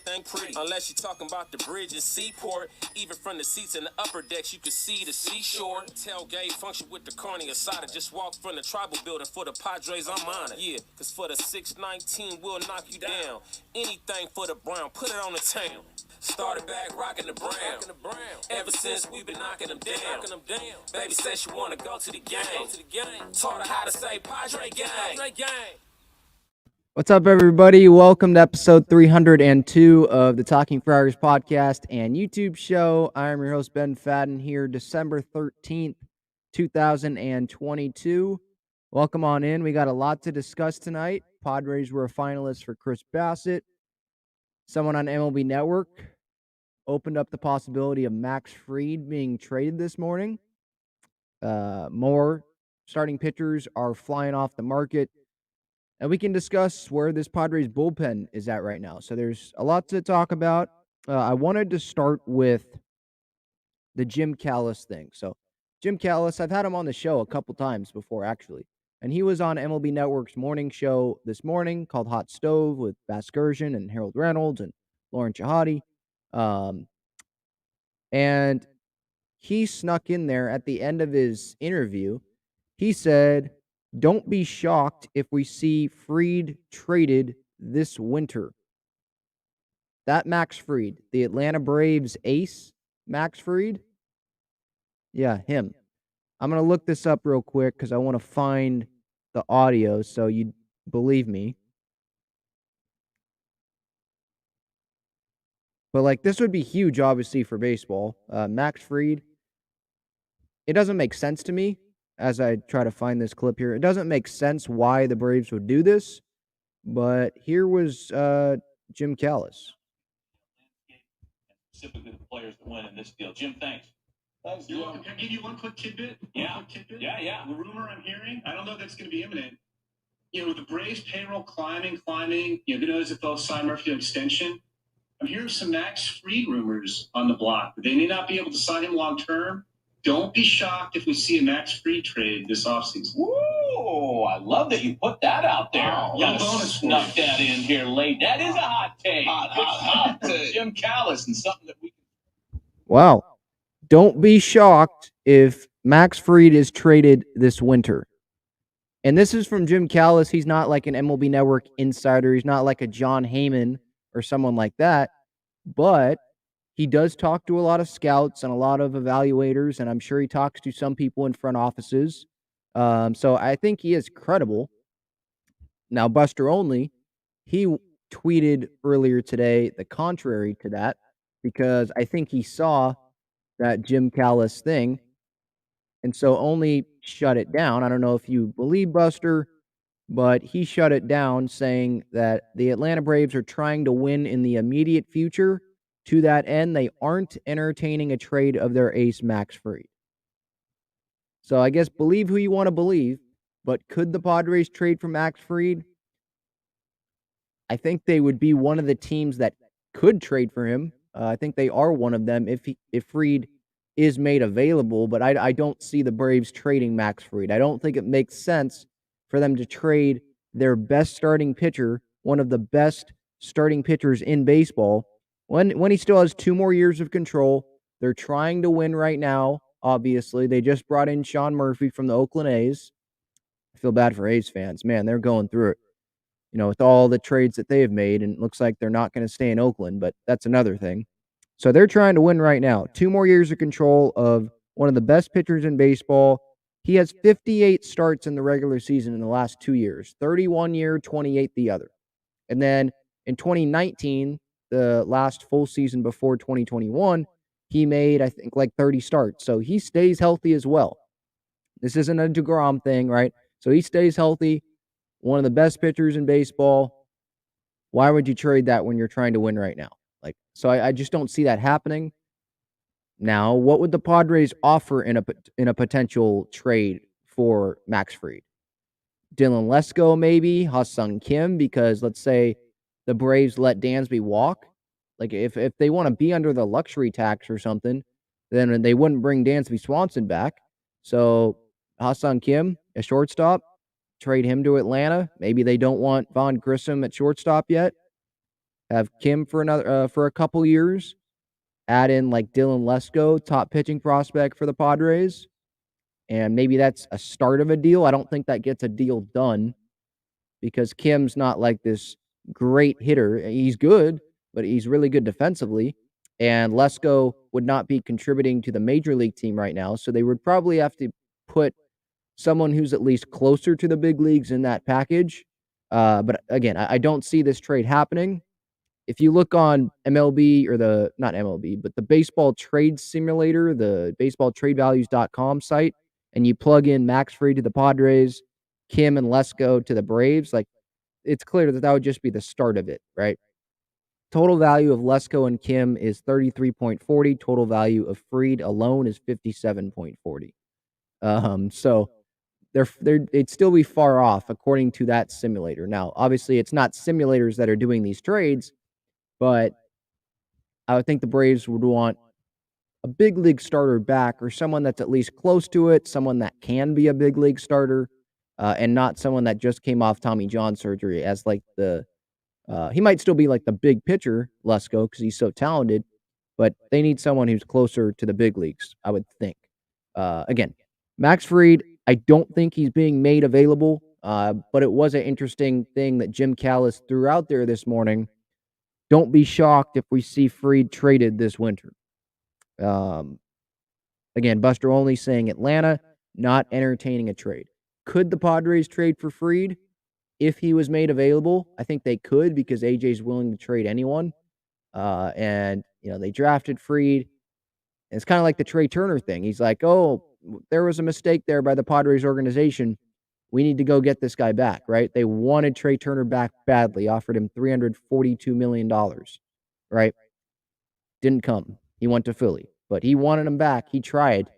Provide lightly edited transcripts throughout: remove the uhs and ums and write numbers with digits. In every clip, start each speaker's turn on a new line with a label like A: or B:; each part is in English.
A: everything pretty. Unless you're talking about the bridge and seaport. Even from the seats in the upper decks, you can see the seashore. Tailgate function with the carne asada. Just walk from the tribal building for the Padres, I'm honored. Yeah, cause for the 619, we'll knock you down. Anything for the Brown, put it on the town. Started back rocking the Brown. Ever since we've been knocking them down. Baby said she wanna go to the game. Taught her how to say Padre gang.
B: What's up, everybody? Welcome to episode 302 of the Talking Friars podcast and YouTube show. I'm your host, Ben Fadden, here December 13th, 2022. Welcome on in. We got a lot to discuss tonight. Padres were a finalist for Chris Bassitt. Someone on MLB Network opened up the possibility of Max Fried being traded this morning. More starting pitchers are flying off the market. And we can discuss where this Padres bullpen is at right now. So there's a lot to talk about. I wanted to start with the Jim Callis thing. So Jim Callis, I've had him on the show a couple times before, actually. And he was on MLB Network's morning show this morning called Hot Stove with Baskersion and Harold Reynolds and Lauren Chahadi. And he snuck in there at the end of his interview. He said, "Don't be shocked if we see Fried traded this winter." That Max Fried, the Atlanta Braves ace, Max Fried? Yeah, him. I'm going to look this up real quick because I want to find the audio so you believe me. But, this would be huge, obviously, for baseball. Max Fried, it doesn't make sense to me as I try to find this clip here. It doesn't make sense why the Braves would do this. But here was Jim Callis.
C: Specifically the players that win in this deal. Jim, thanks.
D: Thanks, Jim. Can I give you one quick tidbit?
C: Yeah.
D: The rumor I'm hearing, I don't know if that's going to be imminent. With the Braves payroll climbing, who knows if they'll sign Murphy to an extension. I'm hearing some Max Fried rumors on the block. They may not be able to sign him long term. Don't be shocked if we see a Max Fried trade this offseason.
C: Whoa, I love that you put that out there.
D: Oh,
C: Gotta
D: bonus
C: snuck that in here late. That is a hot take. Hot take. Jim Callis and something that we can...
B: Wow. Don't be shocked if Max Fried is traded this winter. And this is from Jim Callis. He's not like an MLB Network insider. He's not like a John Heyman or someone like that. But he does talk to a lot of scouts and a lot of evaluators, and I'm sure he talks to some people in front offices. So I think he is credible. Now, Buster Only, he tweeted earlier today the contrary to that because I think he saw that Jim Callis thing, and so Only shut it down. I don't know if you believe Buster, but he shut it down saying that the Atlanta Braves are trying to win in the immediate future. To that end, they aren't entertaining a trade of their ace, Max Fried. So I guess believe who you want to believe, but could the Padres trade for Max Fried? I think they would be one of the teams that could trade for him. I think they are one of them if Fried is made available, but I don't see the Braves trading Max Fried. I don't think it makes sense for them to trade their best starting pitcher, one of the best starting pitchers in baseball, when he still has 2 more years of control. They're trying to win right now, obviously. They just brought in Sean Murphy from the Oakland A's. I feel bad for A's fans. Man, they're going through it, with all the trades that they have made, and it looks like they're not going to stay in Oakland, but that's another thing. So they're trying to win right now. 2 more years of control of one of the best pitchers in baseball. He has 58 starts in the regular season in the last 2 years, 31 year, 28 the other. And then in 2019, the last full season before 2021, he made, I think, 30 starts. So he stays healthy as well. This isn't a DeGrom thing, right? So he stays healthy, one of the best pitchers in baseball. Why would you trade that when you're trying to win right now? So I just don't see that happening. Now, what would the Padres offer in a potential trade for Max Fried? Dylan Lesko, maybe Ha-Seong Kim, because let's say the Braves let Dansby walk. If they want to be under the luxury tax or something, then they wouldn't bring Dansby Swanson back. So Ha-Seong Kim, a shortstop, trade him to Atlanta. Maybe they don't want Vaughn Grissom at shortstop yet. Have Kim for a couple years. Add in like Dylan Lesko, top pitching prospect for the Padres. And maybe that's a start of a deal. I don't think that gets a deal done because Kim's not like this great hitter. He's good, but he's really good defensively. And Lesko would not be contributing to the major league team right now. So they would probably have to put someone who's at least closer to the big leagues in that package. But again, I don't see this trade happening. If you look on MLB or not MLB, but the baseball trade simulator, the baseballtradevalues.com site, and you plug in Max Fried to the Padres, Kim and Lesko to the Braves, like it's clear that would just be the start of it, right? Total value of Lesko and Kim is 33.40. Total value of Fried alone is 57.40. So they'd still be far off according to that simulator. Now, obviously, it's not simulators that are doing these trades, but I would think the Braves would want a big league starter back or someone that's at least close to it, someone that can be a big league starter, and not someone that just came off Tommy John surgery as like he might still be like the big pitcher, Lesko, because he's so talented, but they need someone who's closer to the big leagues, I would think. Again, Max Fried, I don't think he's being made available, but it was an interesting thing that Jim Callis threw out there this morning. Don't be shocked if we see Fried traded this winter. Again, Buster Olney saying Atlanta not entertaining a trade. Could the Padres trade for Fried if he was made available? I think they could because AJ's willing to trade anyone. And they drafted Fried. And it's kind of like the Trey Turner thing. He's like, oh, there was a mistake there by the Padres organization. We need to go get this guy back, right? They wanted Trey Turner back badly, offered him $342 million, right? Didn't come. He went to Philly, but he wanted him back. He tried.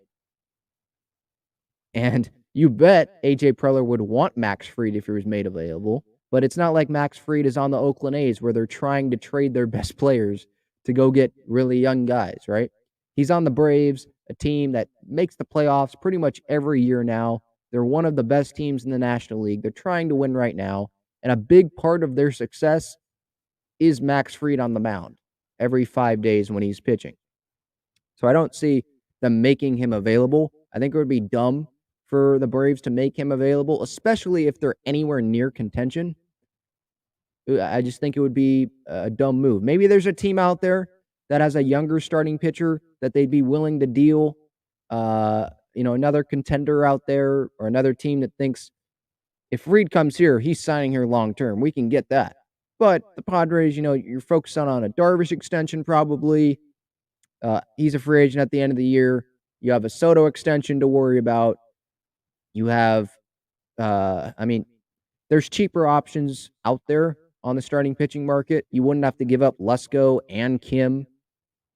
B: And you bet AJ Preller would want Max Fried if he was made available, but it's not like Max Fried is on the Oakland A's where they're trying to trade their best players to go get really young guys, right? He's on the Braves, a team that makes the playoffs pretty much every year now. They're one of the best teams in the National League. They're trying to win right now, and a big part of their success is Max Fried on the mound every 5 days when he's pitching. So I don't see them making him available. I think it would be dumb for the Braves to make him available, especially if they're anywhere near contention. I just think it would be a dumb move. Maybe there's a team out there that has a younger starting pitcher that they'd be willing to deal. Another contender out there or another team that thinks if Fried comes here, he's signing here long term. We can get that. But the Padres, you're focused on a Darvish extension probably. He's a free agent at the end of the year. You have a Soto extension to worry about. You have, there's cheaper options out there on the starting pitching market. You wouldn't have to give up Lesko and Kim,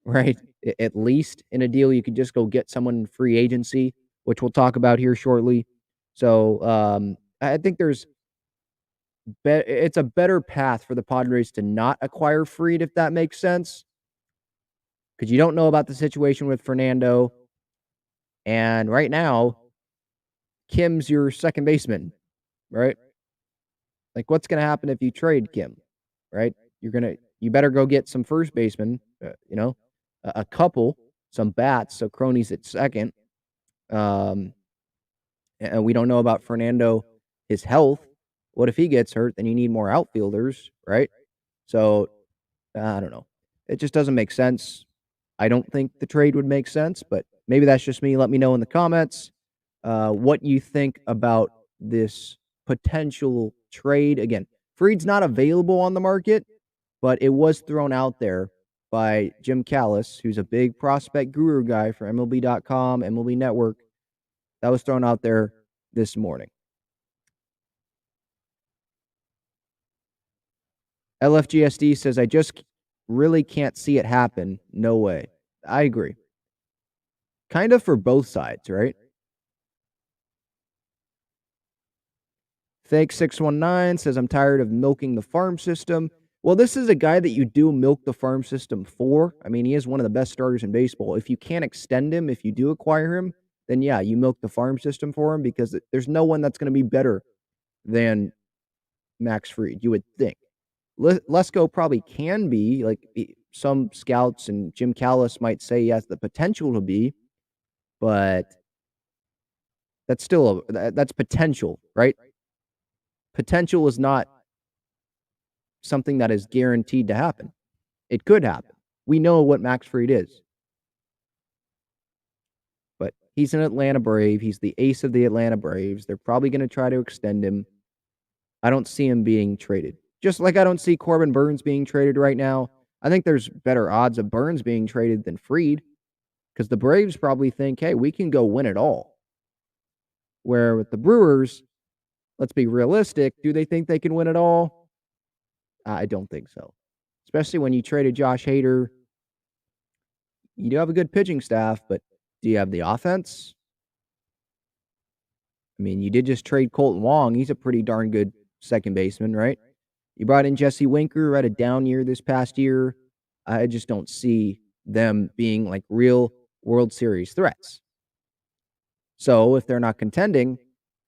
B: right? At least in a deal, you could just go get someone in free agency, which we'll talk about here shortly. So I think it's a better path for the Padres to not acquire Fried, if that makes sense. Because you don't know about the situation with Fernando. And right now, Kim's your second baseman, right? Like, what's going to happen if you trade Kim, right? You better go get some first baseman, a couple, some bats. So Crony's at second. And we don't know about Fernando, his health. What if he gets hurt? Then you need more outfielders, right? So I don't know. It just doesn't make sense. I don't think the trade would make sense, but maybe that's just me. Let me know in the comments what you think about this potential trade. Again, Fried's not available on the market, but it was thrown out there by Jim Callis, who's a big prospect guru guy for MLB.com, MLB Network. That was thrown out there this morning. LFGSD says, I just really can't see it happen. No way. I agree. Kind of for both sides, right? Fake619 says, I'm tired of milking the farm system. Well, this is a guy that you do milk the farm system for. I mean, he is one of the best starters in baseball. If you can't extend him, if you do acquire him, then yeah, you milk the farm system for him because there's no one that's going to be better than Max Fried, you would think. Lesko probably can be, like, some scouts and Jim Callis might say he has the potential to be, but that's still that's potential, right? Potential is not something that is guaranteed to happen. It could happen. We know what Max Fried is. But he's an Atlanta Brave. He's the ace of the Atlanta Braves. They're probably going to try to extend him. I don't see him being traded. Just like I don't see Corbin Burns being traded right now. I think there's better odds of Burns being traded than Fried because the Braves probably think, hey, we can go win it all. Where with the Brewers, let's be realistic. Do they think they can win it all? I don't think so. Especially when you traded Josh Hader. You do have a good pitching staff, but do you have the offense? I mean, you did just trade Colton Wong. He's a pretty darn good second baseman, right? You brought in Jesse Winker, who had a down year this past year. I just don't see them being like real World Series threats. So if they're not contending,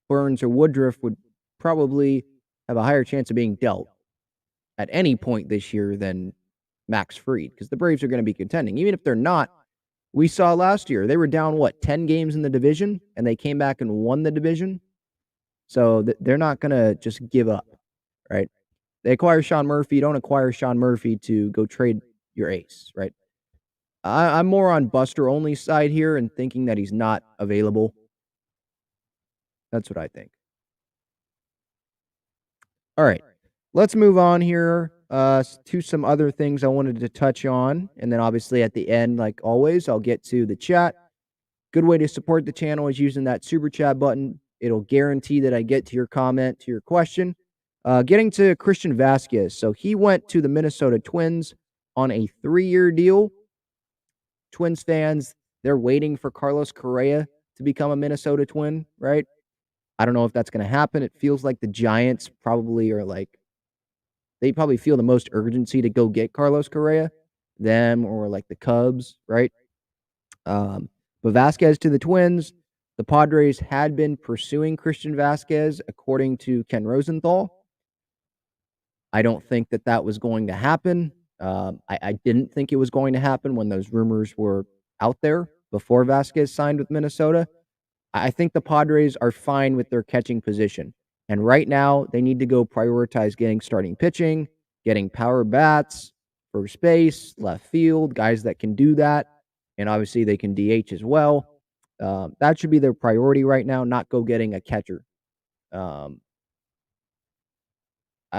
B: Burns or Woodruff would probably have a higher chance of being dealt at any point this year than Max Fried, because the Braves are going to be contending. Even if they're not, we saw last year, they were down, 10 games in the division, and they came back and won the division. So they're not going to just give up, right? They acquire Sean Murphy. You don't acquire Sean Murphy to go trade your ace, right? I'm more on Buster Only's side here and thinking that he's not available. That's what I think. All right. Let's move on here to some other things I wanted to touch on. And then obviously at the end, like always, I'll get to the chat. Good way to support the channel is using that super chat button. It'll guarantee that I get to your comment, to your question. Getting to Christian Vasquez. So he went to the Minnesota Twins on a 3-year deal. Twins fans, they're waiting for Carlos Correa to become a Minnesota Twin, right? I don't know if that's going to happen. It feels like the Giants probably are like, they probably feel the most urgency to go get Carlos Correa, them or like the Cubs, right? But Vasquez to the Twins. The Padres had been pursuing Christian Vasquez, according to Ken Rosenthal. I don't think that was going to happen. I didn't think it was going to happen when those rumors were out there before Vasquez signed with Minnesota. I think the Padres are fine with their catching position. And right now, they need to go prioritize getting starting pitching, getting power bats, first base, left field, guys that can do that. And obviously, they can DH as well. That should be their priority right now, not go getting a catcher. I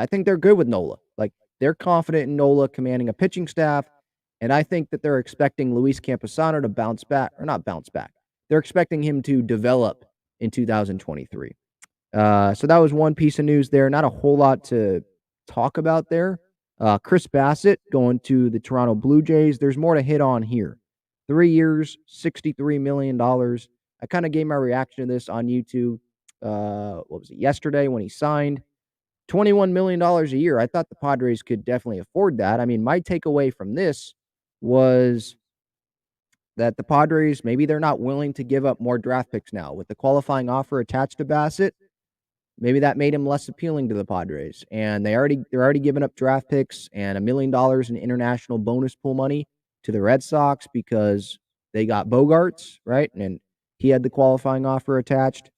B: think they're good with Nola. Like, they're confident in Nola commanding a pitching staff. And I think that they're expecting Luis Campusano to bounce back, or not bounce back. They're expecting him to develop in 2023. So that was one piece of news there. Not a whole lot to talk about there. Chris Bassitt going to the Toronto Blue Jays. There's more to hit on here. 3 years, $63 million. I kind of gave my reaction to this on YouTube. Yesterday when he signed. $21 million a year. I thought the Padres could definitely afford that. I mean, my takeaway from this was that the Padres, maybe they're not willing to give up more draft picks now. With the qualifying offer attached to Bassitt, maybe that made him less appealing to the Padres. And they're already giving up draft picks and $1 million in international bonus pool money to the Red Sox because they got Bogarts, right? And he had the qualifying offer attached.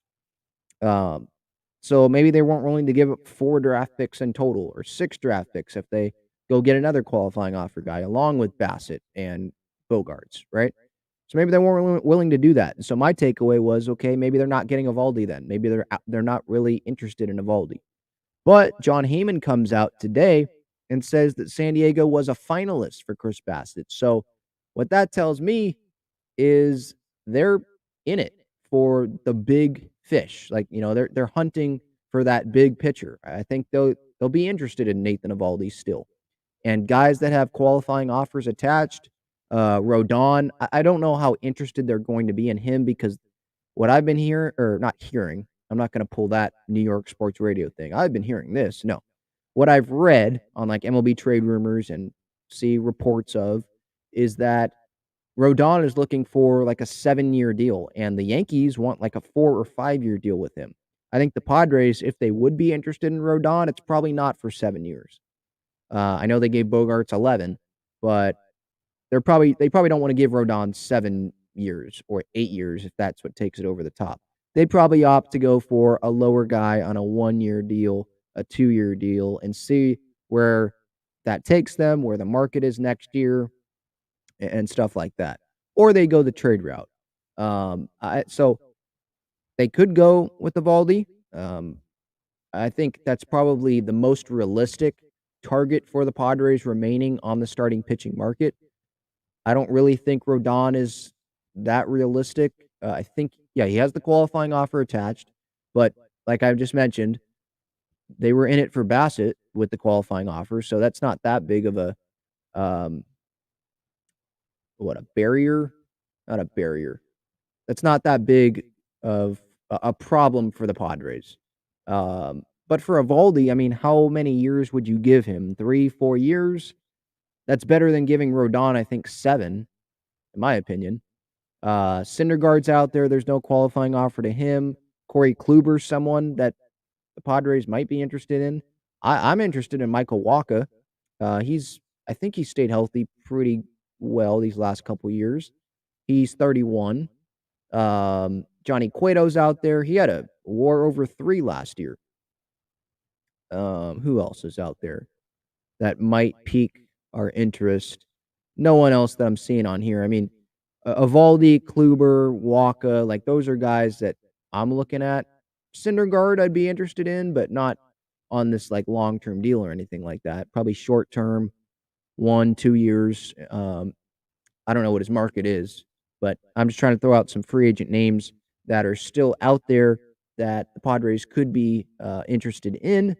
B: So maybe they weren't willing to give up 4 draft picks in total or 6 draft picks if they go get another qualifying offer guy along with Bassitt and Bogarts, right? So maybe they weren't willing to do that. And so my takeaway was, okay, maybe they're not getting Eovaldi then. Maybe they're not really interested in Eovaldi. But John Heyman comes out today and says that San Diego was a finalist for Chris Bassitt. So what that tells me is they're in it for the big fish. Like, they're hunting for that big pitcher. I think they'll be interested in Nathan Eovaldi still. And guys that have qualifying offers attached, Rodon, I don't know how interested they're going to be in him because what I've been hearing, or not hearing, I'm not going to pull that New York sports radio thing. I've been hearing this. No. What I've read on like MLB trade rumors and see reports of is that Rodon is looking for like a 7-year deal, and the Yankees want like a 4 or 5-year deal with him. I think the Padres, if they would be interested in Rodon, it's probably not for 7 years. I know they gave Bogarts 11, but they probably don't want to give Rodon 7 years or 8 years if that's what takes it over the top. They'd probably opt to go for a lower guy on a 1-year deal, a 2-year deal, and see where that takes them, where the market is next year, and stuff like that. Or they go the trade route. So they could go with Eovaldi. I think that's probably the most realistic target for the Padres remaining on the starting pitching market. I don't really think Rodon is that realistic. I think, yeah, he has the qualifying offer attached, but like I just mentioned, they were in it for Bassitt with the qualifying offer, so that's not that big of a um, a barrier? Not a barrier. That's not that big of a problem for the Padres. But for Eovaldi, I mean, how many years would you give him? 3, 4 years? That's better than giving Rodon, I think, 7, in my opinion. Syndergaard's out there. There's no qualifying offer to him. Corey Kluber's someone that the Padres might be interested in. I'm interested in Michael Wacha. I think he stayed healthy pretty well these last couple years. He's 31. Johnny Cueto's out there. He had a WAR over 3 last year. Who else is out there that might pique our interest? No one else that I'm seeing on here. I mean, Eovaldi, Kluber, Wacha, like those are guys that I'm looking at. Syndergaard, I'd be interested in, but not on this like long-term deal or anything like that. Probably short-term, 1, 2 years. I don't know what his market is, but I'm just trying to throw out some free agent names that are still out there that the Padres could be interested in.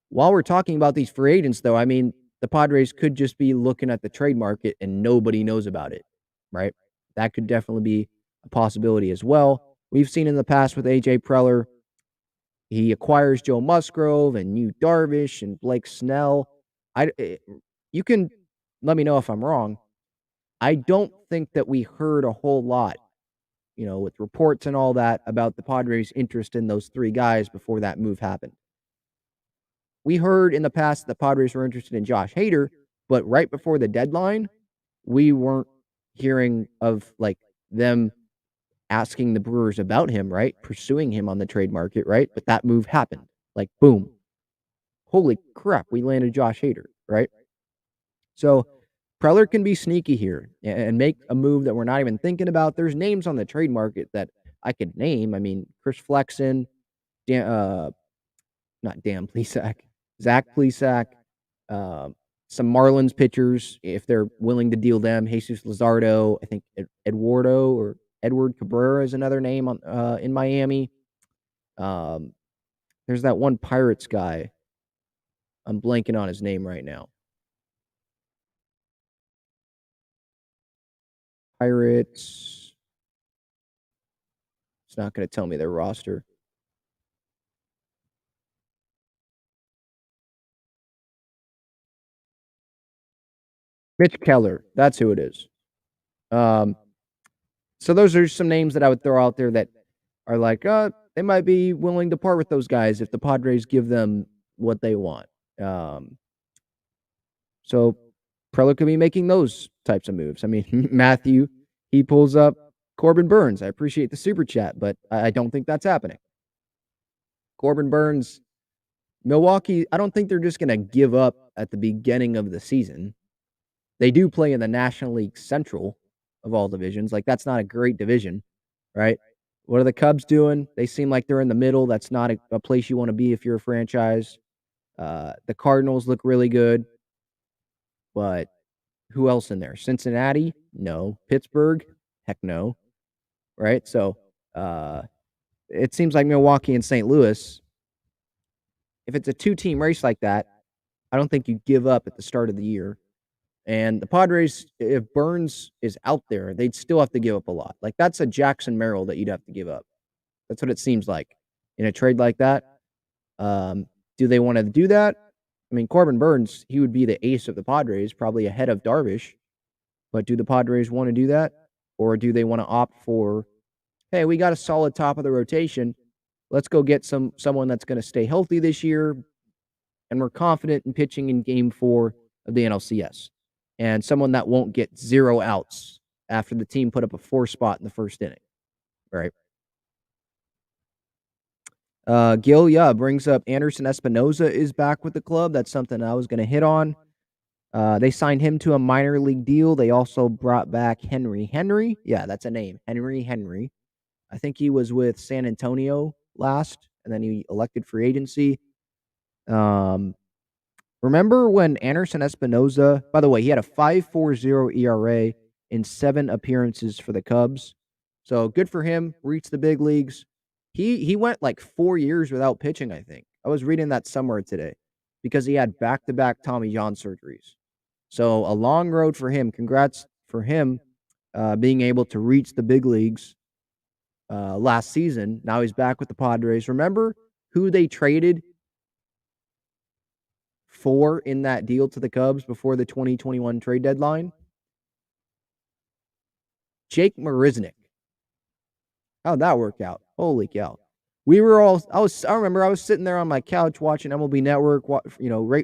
B: While we're talking about these free agents, though, I mean, the Padres could just be looking at the trade market and nobody knows about it, right? That could definitely be a possibility as well. We've seen in the past with A.J. Preller, he acquires Joe Musgrove and Yu Darvish and Blake Snell. You can let me know if I'm wrong. I don't think that we heard a whole lot, with reports and all that about the Padres' interest in those 3 guys before that move happened. We heard in the past that the Padres were interested in Josh Hader, but right before the deadline, we weren't hearing of like them asking the Brewers about him, right? Pursuing him on the trade market, right? But that move happened. Like, boom. Holy crap, we landed Josh Hader, right? So Preller can be sneaky here and make a move that we're not even thinking about. There's names on the trade market that I could name. I mean, Chris Flexen, not Dan Plesac, Zach Plesac, some Marlins pitchers, if they're willing to deal them. Jesus Luzardo, I think Eduardo or Edward Cabrera is another name on in Miami. There's that one Pirates guy. I'm blanking on his name right now. Pirates. It's not going to tell me their roster. Mitch Keller. That's who it is. So those are some names that I would throw out there that are like, they might be willing to part with those guys if the Padres give them what they want. So Preller could be making those types of moves. I mean, Matthew, he pulls up Corbin Burns. I appreciate the super chat, but I don't think that's happening. Corbin Burns, Milwaukee, I don't think they're just going to give up at the beginning of the season. They do play in the National League Central of all divisions. Like, that's not a great division, right? What are the Cubs doing? They seem like they're in the middle. That's not a place you want to be if you're a franchise. The Cardinals look really good. But who else in there? Cincinnati? No. Pittsburgh? Heck no. Right? So it seems like Milwaukee and St. Louis, if it's a 2-team race like that, I don't think you give up at the start of the year. And the Padres, if Burns is out there, they'd still have to give up a lot. Like, that's a Jackson Merrill that you'd have to give up. That's what it seems like in a trade like that. Do they want to do that? I mean, Corbin Burns, he would be the ace of the Padres, probably ahead of Darvish. But do the Padres want to do that? Or do they want to opt for, hey, we got a solid top of the rotation. Let's go get someone that's going to stay healthy this year, and we're confident in pitching in Game 4 of the NLCS, and someone that won't get 0 outs after the team put up a 4 spot in the first inning, right? Gil, brings up Anderson Espinoza is back with the club. That's something I was going to hit on. They signed him to a minor league deal. They also brought back Henry. Henry? Yeah, that's a name. Henry. I think he was with San Antonio last, and then he elected free agency. Remember when Anderson Espinoza, by the way, he had a 5.40 ERA in 7 appearances for the Cubs. So good for him. Reached the big leagues. He went like 4 years without pitching, I think. I was reading that somewhere today because he had back-to-back Tommy John surgeries. So a long road for him. Congrats for him being able to reach the big leagues last season. Now he's back with the Padres. Remember who they traded for in that deal to the Cubs before the 2021 trade deadline? Jake Marisnick. How'd that work out? Holy cow. I remember I was sitting there on my couch watching MLB Network,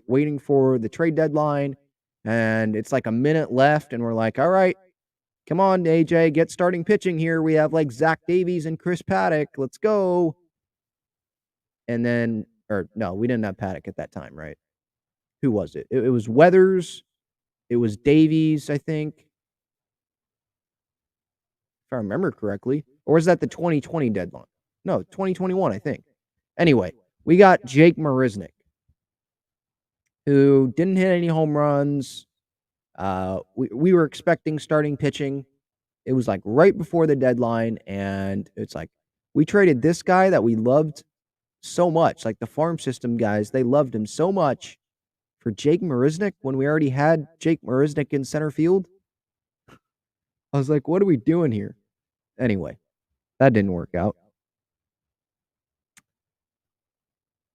B: waiting for the trade deadline, and it's like a minute left, and we're like, all right, come on, AJ, get starting pitching here. We have like Zach Davies and Chris Paddock. Let's go. And then, no, we didn't have Paddock at that time, right? Who was it? It was Weathers. It was Davies, I think, if I remember correctly. Or was that the 2020 deadline? No, 2021, I think. Anyway, we got Jake Marisnick, who didn't hit any home runs. We were expecting starting pitching. It was like right before the deadline, and it's like we traded this guy that we loved so much, like the farm system guys, they loved him so much, for Jake Marisnick when we already had Jake Marisnick in center field. I was like, what are we doing here? Anyway, that didn't work out.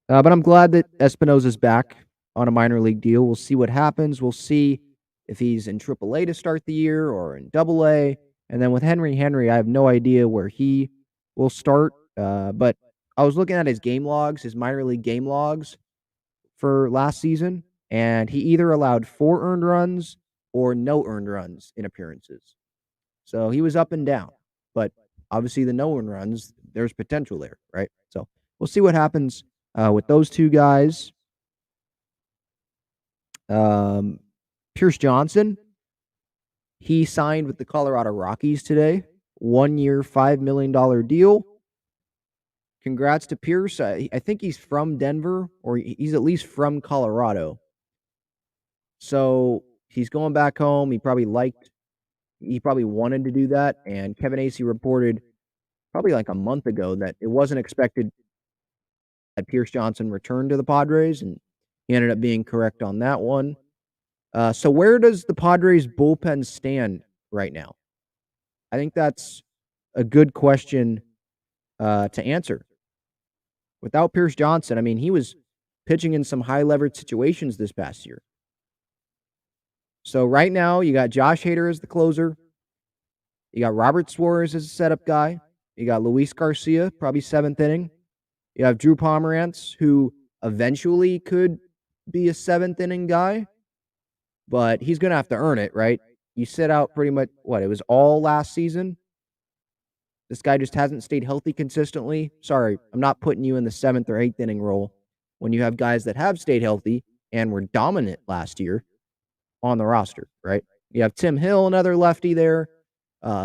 B: But I'm glad that Espinoza's back on a minor league deal. We'll see what happens. We'll see if he's in AAA to start the year or in AA. And then with Henry, I have no idea where he will start. But I was looking at his game logs, his minor league game logs for last season, and he either allowed 4 earned runs or no earned runs in appearances. So he was up and down. But obviously the no earned runs, there's potential there, right? So we'll see what happens with those two guys. Pierce Johnson, he signed with the Colorado Rockies today. 1 year, $5 million deal. Congrats to Pierce. I think he's from Denver, or he's at least from Colorado. So he's going back home. He probably wanted to do that. And Kevin Acee reported probably like a month ago that it wasn't expected that Pierce Johnson returned to the Padres, and he ended up being correct on that one. So where does the Padres bullpen stand right now? I think that's a good question to answer. Without Pierce Johnson, I mean, he was pitching in some high-leverage situations this past year. So right now, you got Josh Hader as the closer. You got Robert Suarez as a setup guy. You got Luis Garcia, probably 7th inning. You have Drew Pomerantz, who eventually could be a 7th inning guy, but he's going to have to earn it, right? You sit out pretty much, it was all last season. This guy just hasn't stayed healthy consistently. Sorry, I'm not putting you in the 7th or 8th inning role when you have guys that have stayed healthy and were dominant last year on the roster, right? You have Tim Hill, another lefty there,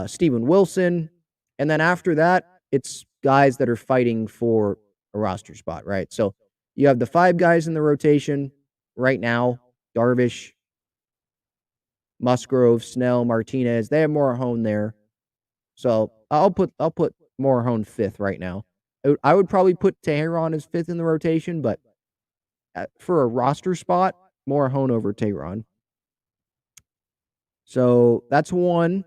B: Steven Wilson, and then after that, it's guys that are fighting for a roster spot, right? So you have the 5 guys in the rotation right now: Darvish, Musgrove, Snell, Martinez. They have Morejon there. So I'll put Morejon 5th right now. I would probably put Teheran as 5th in the rotation, but for a roster spot, Morejon over Teheran. So that's 1.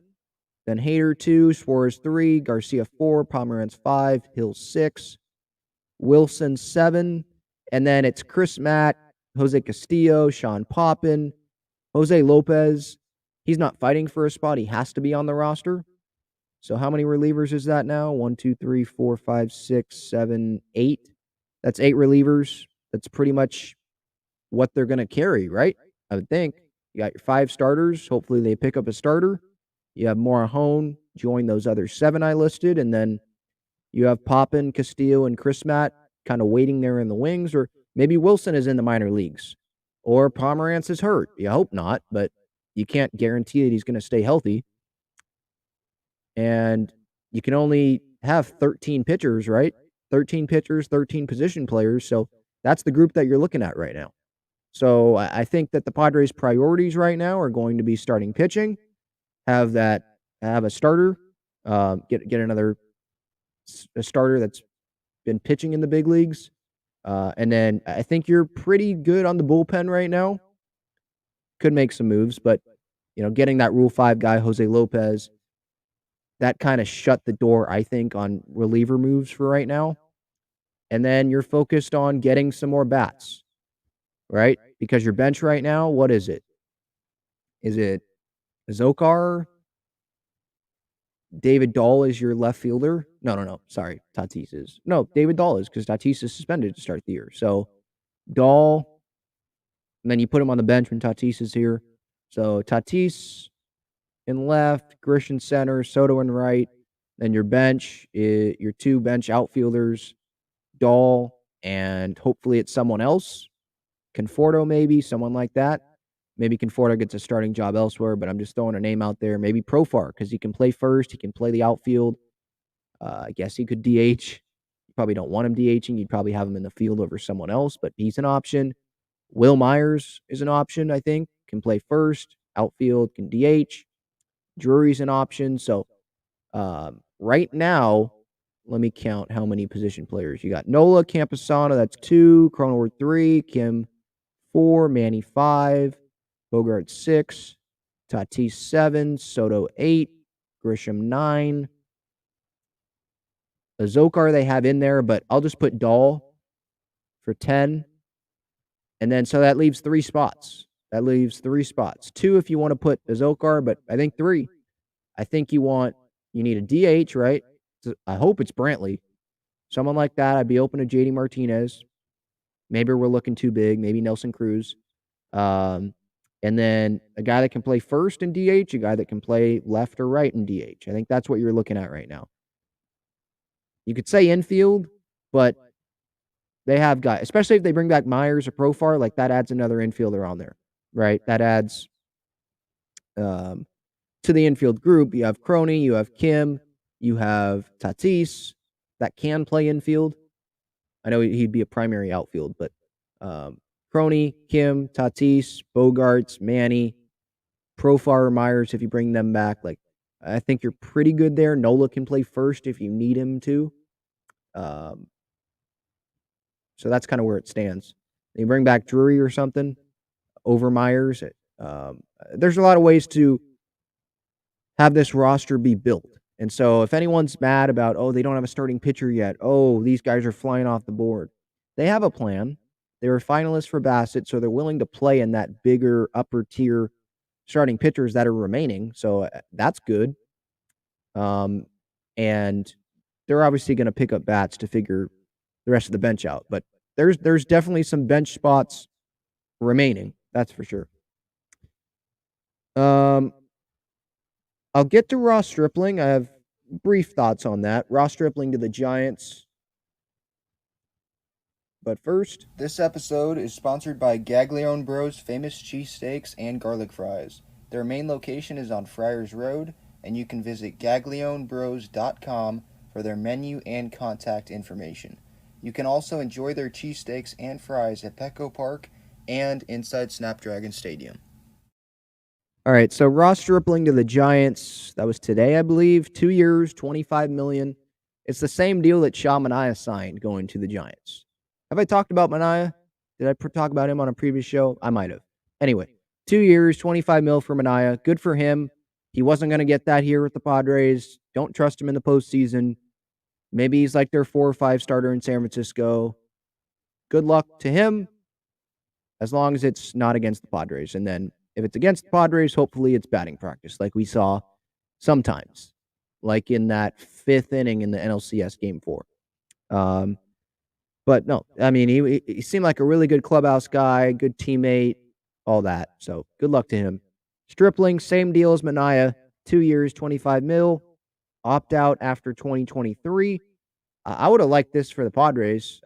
B: Then Hader 2, Suarez 3, Garcia 4, Pomerantz 5, Hill 6, Wilson 7, and then it's Chris Matt, Jose Castillo, Sean Poppin, Jose Lopez. He's not fighting for a spot. He has to be on the roster. So how many relievers is that now? 1, 2, 3, 4, 5, 6, 7, 8. That's 8 relievers. That's pretty much what they're going to carry, right? I would think. You got your 5 starters. Hopefully they pick up a starter. You have Morahone join those other 7 I listed, and then you have Poppin, Castillo, and Chris Matt kind of waiting there in the wings, or maybe Wilson is in the minor leagues, or Pomerantz is hurt. You hope not, but you can't guarantee that he's going to stay healthy. And you can only have 13 pitchers, right? 13 pitchers, 13 position players. So that's the group that you're looking at right now. So I think that the Padres' priorities right now are going to be starting pitching, have a starter, get another a starter that's been pitching in the big leagues, and then I think you're pretty good on the bullpen right now. Could make some moves, but getting that Rule 5 guy, Jose Lopez, that kind of shut the door, I think, on reliever moves for right now. And then you're focused on getting some more bats, right? Because your bench right now, what is it? Is it Zokar? David Dahl is your left fielder? No. Sorry, Tatis is. No, David Dahl is, because Tatis is suspended to start the year. So Dahl, and then you put him on the bench when Tatis is here. So Tatis in left, Grisham center, Soto in right. Then your bench, your 2 bench outfielders, Dahl, and hopefully it's someone else. Conforto maybe, someone like that. Maybe Conforto gets a starting job elsewhere, but I'm just throwing a name out there. Maybe Profar, because he can play first. He can play the outfield. I guess he could DH. You probably don't want him DHing. You'd probably have him in the field over someone else, but he's an option. Will Myers is an option, I think. Can play first, outfield, can DH. Drury's an option. So right now, let me count how many position players. You got Nola, Camposano, that's 2. Cronenworth 3. Kim 4. Manny 5. Bogart 6. Tatis 7. Soto 8. Grisham 9. Azokar they have in there, but I'll just put Dahl for 10. And then so that leaves 3 spots. 2 if you want to put Azokar, but I think 3. I think you need a DH, right? So I hope it's Brantley. Someone like that. I'd be open to JD Martinez. Maybe we're looking too big. Maybe Nelson Cruz. And then a guy that can play first in DH, a guy that can play left or right in DH. I think that's what you're looking at right now. You could say infield, but they have guys, especially if they bring back Myers or Profar, like that adds another infielder on there, right? That adds to the infield group. You have Crony, you have Kim, you have Tatis that can play infield. I know he'd be a primary outfield, but Crony, Kim, Tatis, Bogarts, Manny, Profar, Myers, if you bring them back, like I think you're pretty good there. Nola can play first if you need him to. So that's kind of where it stands. You bring back Drury or something over Myers. There's a lot of ways to have this roster be built. And so if anyone's mad about, they don't have a starting pitcher yet. These guys are flying off the board. They have a plan. They were finalists for Bassitt, so they're willing to play in that bigger upper tier starting pitchers that are remaining. So that's good. And they're obviously going to pick up bats to figure the rest of the bench out. But there's definitely some bench spots remaining. That's for sure. I'll get to Ross Stripling. I have brief thoughts on that. Ross Stripling to the Giants. But first, this episode is sponsored by Gaglione Bros Famous Cheesesteaks and Garlic Fries. Their main location is on Friars Road, and you can visit gaglionebros.com for their menu and contact information. You can also enjoy their cheesesteaks and fries at Petco Park and inside Snapdragon Stadium. All right, so Ross Stripling to the Giants. That was today, I believe. 2 years, $25 million. It's the same deal that Shaw Manaea signed going to the Giants. Have I talked about Manaea? Did I talk about him on a previous show? I might have. Anyway, 2 years, $25 million for Manaea. Good for him. He wasn't going to get that here with the Padres. Don't trust him in the postseason. Maybe he's like their 4 or 5 starter in San Francisco. Good luck to him, as long as it's not against the Padres. And then if it's against the Padres, hopefully it's batting practice, like we saw sometimes, like in that 5th inning in the NLCS Game 4. But no, I mean, he seemed like a really good clubhouse guy, good teammate, all that. So good luck to him. Stripling, same deal as Mania, 2 years, 25 mil, opt out after 2023. I would have liked this for the Padres.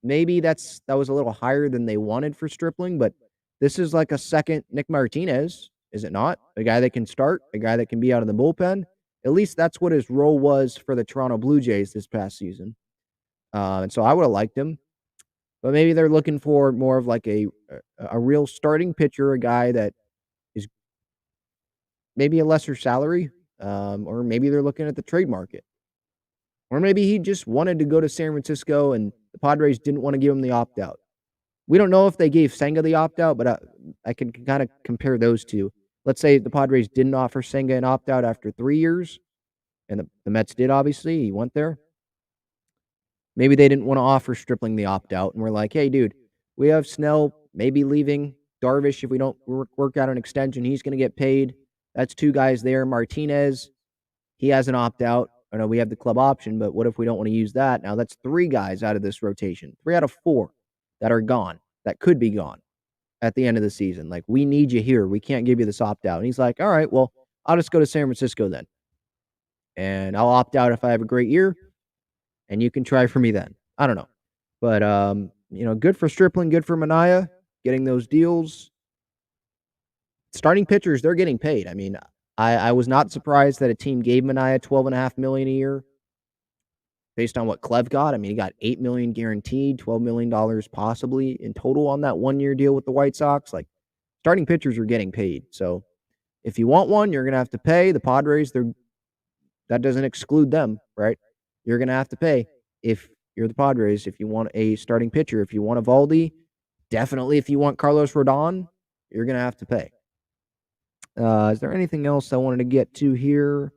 B: Maybe that was a little higher than they wanted for Stripling, but this is like a second Nick Martinez, is it not? A guy that can start, a guy that can be out of the bullpen. At least that's what his role was for the Toronto Blue Jays this past season. And so I would have liked him. But maybe they're looking for more of like a real starting pitcher, a guy that is maybe a lesser salary, or maybe they're looking at the trade market. Or maybe he just wanted to go to San Francisco and the Padres didn't want to give him the opt-out. We don't know if they gave Senga the opt-out, but I can kind of compare those two. Let's say the Padres didn't offer Senga an opt-out after 3 years, and the Mets did, obviously. He went there. Maybe they didn't want to offer Stripling the opt-out, and we're like, hey, dude, we have Snell maybe leaving. Darvish, if we don't work out an extension, he's going to get paid. That's 2 guys there. Martinez, he has an opt-out. I know we have the club option, but what if we don't want to use that? Now that's 3 guys out of this rotation. 3 out of 4 that are gone, that could be gone at the end of the season. Like, we need you here. We can't give you this opt-out. And he's like, all right, well, I'll just go to San Francisco then. And I'll opt out if I have a great year, and you can try for me then. I don't know. But, good for Stripling, good for Mania, getting those deals. Starting pitchers, they're getting paid. I mean, I was not surprised that a team gave Mania $12.5 million a year based on what Clev got. I mean, he got $8 million guaranteed, $12 million possibly in total on that 1-year deal with the White Sox. Like, starting pitchers are getting paid. So if you want one, you're going to have to pay. The Padres, that doesn't exclude them, right? You're going to have to pay if you're the Padres, if you want a starting pitcher. If you want Eovaldi, definitely if you want Carlos Rodon, you're going to have to pay. Is there anything else I wanted to get to here?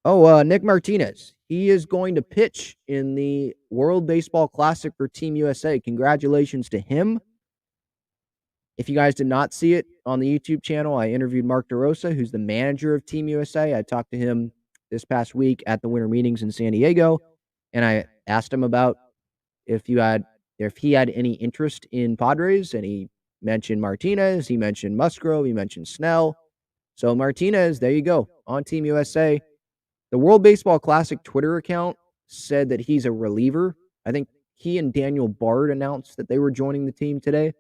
B: Oh, Nick Martinez. He is going to pitch in the World Baseball Classic for Team USA. Congratulations to him. If you guys did not see it on the YouTube channel, I interviewed Mark DeRosa, who's the manager of Team USA. I talked to him this past week at the winter meetings in San Diego, and I asked him about if he had any interest in Padres, and he mentioned Martinez, he mentioned Musgrove, he mentioned Snell. So Martinez, there you go, on Team USA. The World Baseball Classic Twitter account said that he's a reliever. I think he and Daniel Bard announced that they were joining the team today,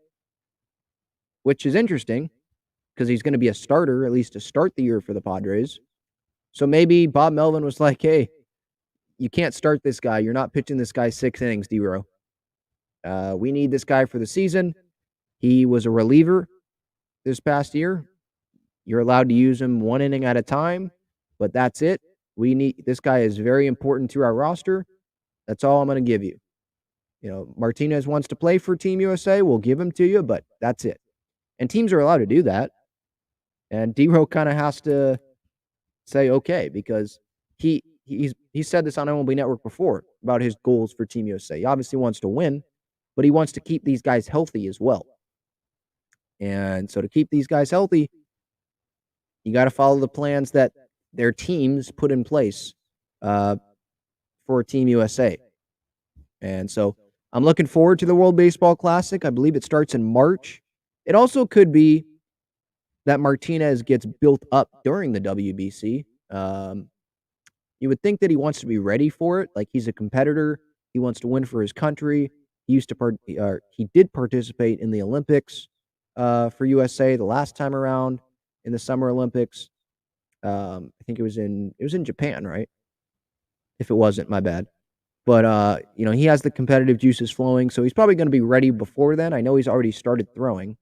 B: which is interesting because he's going to be a starter, at least to start the year for the Padres. So maybe Bob Melvin was like, hey, you can't start this guy. You're not pitching this guy 6 innings, D-Row. We need this guy for the season. He was a reliever this past year. You're allowed to use him 1 inning at a time, but that's it. This guy is very important to our roster. That's all I'm going to give you. Martinez wants to play for Team USA. We'll give him to you, but that's it. And teams are allowed to do that. And D-Row kind of has to say okay, because he said this on MLB Network before about his goals for Team USA. He obviously wants to win, but he wants to keep these guys healthy as well. And so to keep these guys healthy, you got to follow the plans that their teams put in place for Team USA. And so I'm looking forward to the World Baseball Classic. I believe it starts in March. It also could be that Martinez gets built up during the WBC. You would think that he wants to be ready for it. Like, he's a competitor. He wants to win for his country. He did participate in the Olympics for USA the last time around in the Summer Olympics. I think it was in Japan, right? If it wasn't, my bad. But he has the competitive juices flowing, so he's probably going to be ready before then. I know he's already started throwing.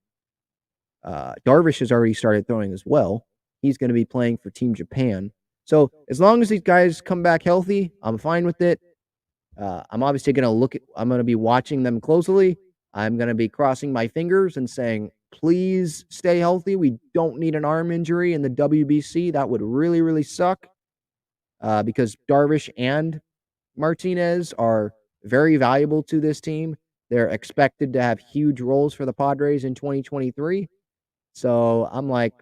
B: Darvish has already started throwing as well. He's going to be playing for Team Japan. So as long as these guys come back healthy, I'm fine with it. I'm obviously going to I'm going to be watching them closely. I'm going to be crossing my fingers and saying, please stay healthy. We don't need an arm injury in the WBC. That would really, really suck because Darvish and Martinez are very valuable to this team. They're expected to have huge roles for the Padres in 2023. So I'm like,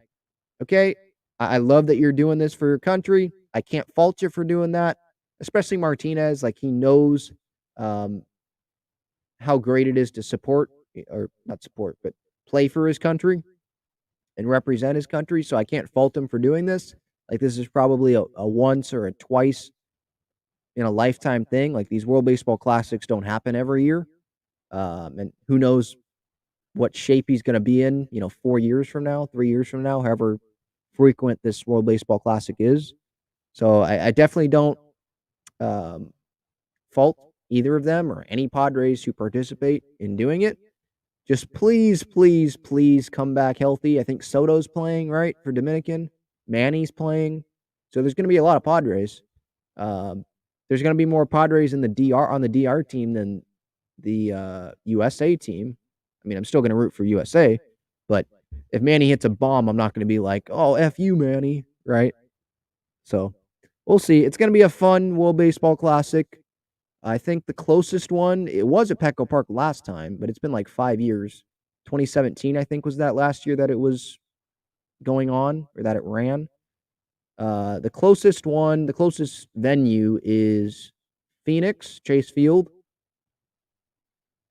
B: okay, I love that you're doing this for your country. I can't fault you for doing that, especially Martinez. Like, he knows how great it is to support, or not support, but play for his country and represent his country. So I can't fault him for doing this. Like, this is probably a once or a twice in a lifetime thing. Like, these World Baseball Classics don't happen every year. And who knows what shape he's going to be in, 4 years from now, 3 years from now, however frequent this World Baseball Classic is. So I definitely don't fault either of them or any Padres who participate in doing it. Just please, please, please come back healthy. I think Soto's playing, right, for Dominican. Manny's playing. So there's going to be a lot of Padres. There's going to be more Padres in the DR on the DR team than the USA team. I mean, I'm still going to root for USA, but if Manny hits a bomb, I'm not going to be like, oh, F you, Manny, right? So we'll see. It's going to be a fun World Baseball Classic. I think the closest one, it was at Petco Park last time, but it's been like 5 years. 2017, I think, was that last year that it was going on, or that it ran. The closest venue is Phoenix, Chase Field.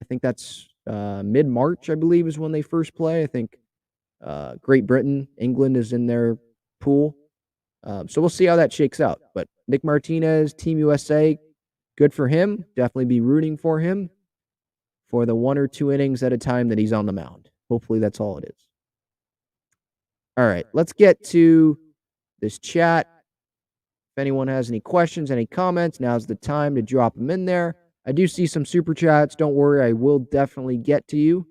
B: I think that's mid-March, I believe, is when they first play. I think Great Britain, England is in their pool. So we'll see how that shakes out. But Nick Martinez, Team USA, good for him. Definitely be rooting for him for the 1 or 2 innings at a time that he's on the mound. Hopefully that's all it is. All right, let's get to this chat. If anyone has any questions, any comments, now's the time to drop them in there. I do see some super chats. Don't worry, I will definitely get to you.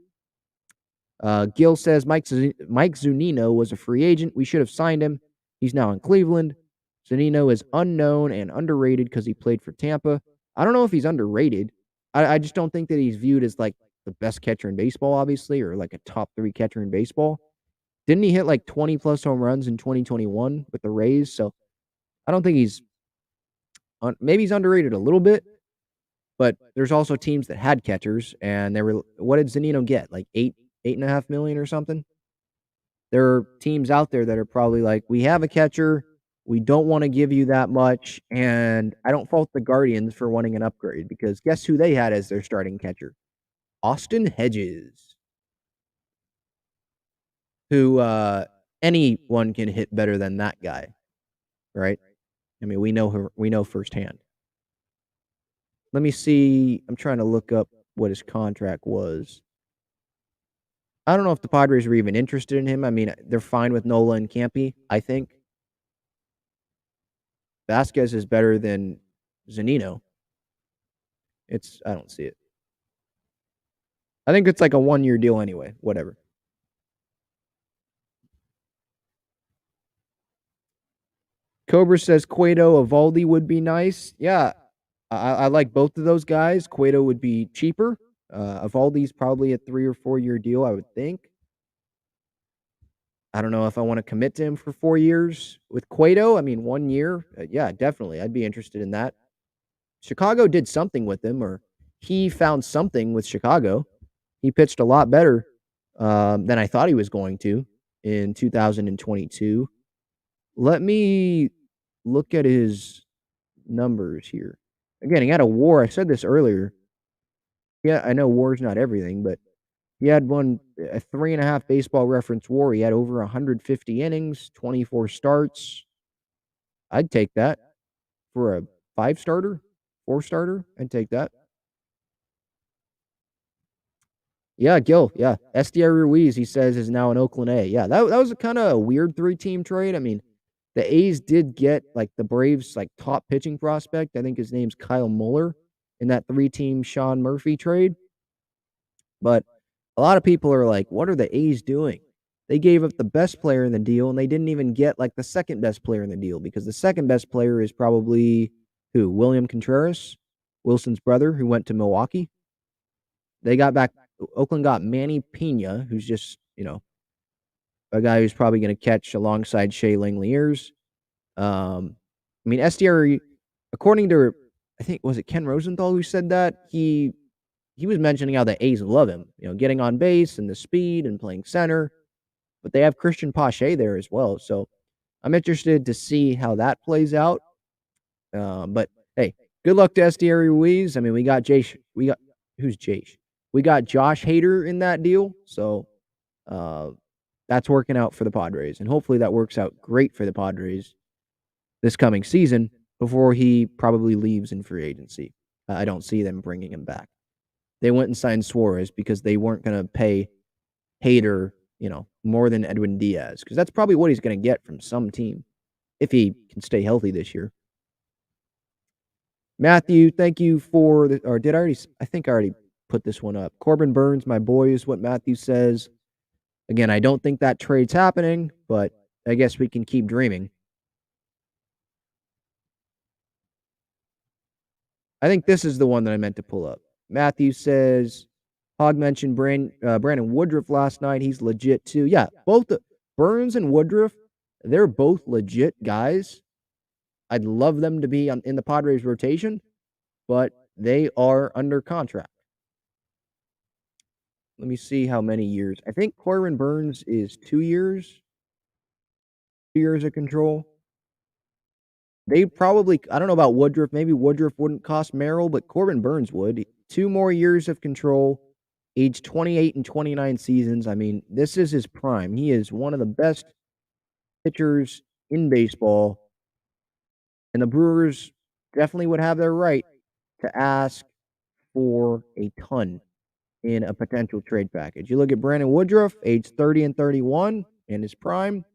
B: Gil says Mike Zunino was a free agent. We should have signed him. He's now in Cleveland. Zunino is unknown and underrated because he played for Tampa. I don't know if he's underrated. I just don't think that he's viewed as like the best catcher in baseball, obviously, or like a top 3 catcher in baseball. Didn't he hit like 20 plus home runs in 2021 with the Rays? So I don't think maybe he's underrated a little bit, but there's also teams that had catchers, and what did Zunino get? Like $8.5 million or something? There are teams out there that are probably like, we have a catcher, we don't want to give you that much, and I don't fault the Guardians for wanting an upgrade, because guess who they had as their starting catcher? Austin Hedges, who anyone can hit better than that guy, right? I mean, we know firsthand. Let me see. I'm trying to look up what his contract was. I don't know if the Padres were even interested in him. I mean, they're fine with Nola and Campy, I think. Vasquez is better than Zunino. I don't see it. I think it's like a 1-year deal anyway. Whatever. Cobra says Cueto, Evaldi would be nice. Yeah, I like both of those guys. Cueto would be cheaper. Evaldi's probably a 3 or 4 year deal, I would think. I don't know if I want to commit to him for 4 years. With Cueto, I mean, 1 year, yeah, definitely. I'd be interested in that. Chicago did something with him, or he found something with Chicago. He pitched a lot better than I thought he was going to in 2022. Let me look at his numbers here. Again, he had a WAR. I said this earlier. Yeah, I know WAR's not everything, but he had a 3.5 Baseball Reference WAR. He had over 150 innings, 24 starts. I'd take that for a 5-starter, 4-starter. I'd take that. Yeah, Gil. Yeah, SDR Ruiz, he says, is now in Oakland A. Yeah, that was a kind of a weird 3-team trade. I mean, the A's did get like the Braves' like top pitching prospect. I think his name's Kyle Muller in that 3-team Sean Murphy trade. But a lot of people are like, what are the A's doing? They gave up the best player in the deal, and they didn't even get like the second best player in the deal, because the second best player is probably who? William Contreras, Wilson's brother, who went to Milwaukee. Oakland got Manny Pena, who's just, a guy who's probably going to catch alongside Shea Langeliers. I mean, SDR, according to, I think, was it Ken Rosenthal who said that? He was mentioning how the A's love him, getting on base and the speed and playing center. But they have Christian Pache there as well. So I'm interested to see how that plays out. But, hey, Good luck to Estieri Ruiz. I mean, we got who's Jace? We got Josh Hader in that deal, so that's working out for the Padres, and hopefully that works out great for the Padres this coming season before he probably leaves in free agency. I don't see them bringing him back. They went and signed Suarez because they weren't going to pay Hader, more than Edwin Diaz, because that's probably what he's going to get from some team if he can stay healthy this year. Matthew, thank you for I think I already put this one up. Corbin Burns, my boy, is what Matthew says. Again, I don't think that trade's happening, but I guess we can keep dreaming. I think this is the one that I meant to pull up. Matthew says, Hog mentioned Brandon Woodruff last night. He's legit too. Yeah, both Burns and Woodruff, they're both legit guys. I'd love them to be in the Padres rotation, but they are under contract. Let me see how many years. I think Corbin Burns is 2 years. 2 years of control. They probably, I don't know about Woodruff. Maybe Woodruff wouldn't cost Merrill, but Corbin Burns would. 2 more years of control, age 28 and 29 seasons. I mean, this is his prime. He is one of the best pitchers in baseball. And the Brewers definitely would have their right to ask for a ton in a potential trade package. You look at Brandon Woodruff, age 30 and 31 in his prime.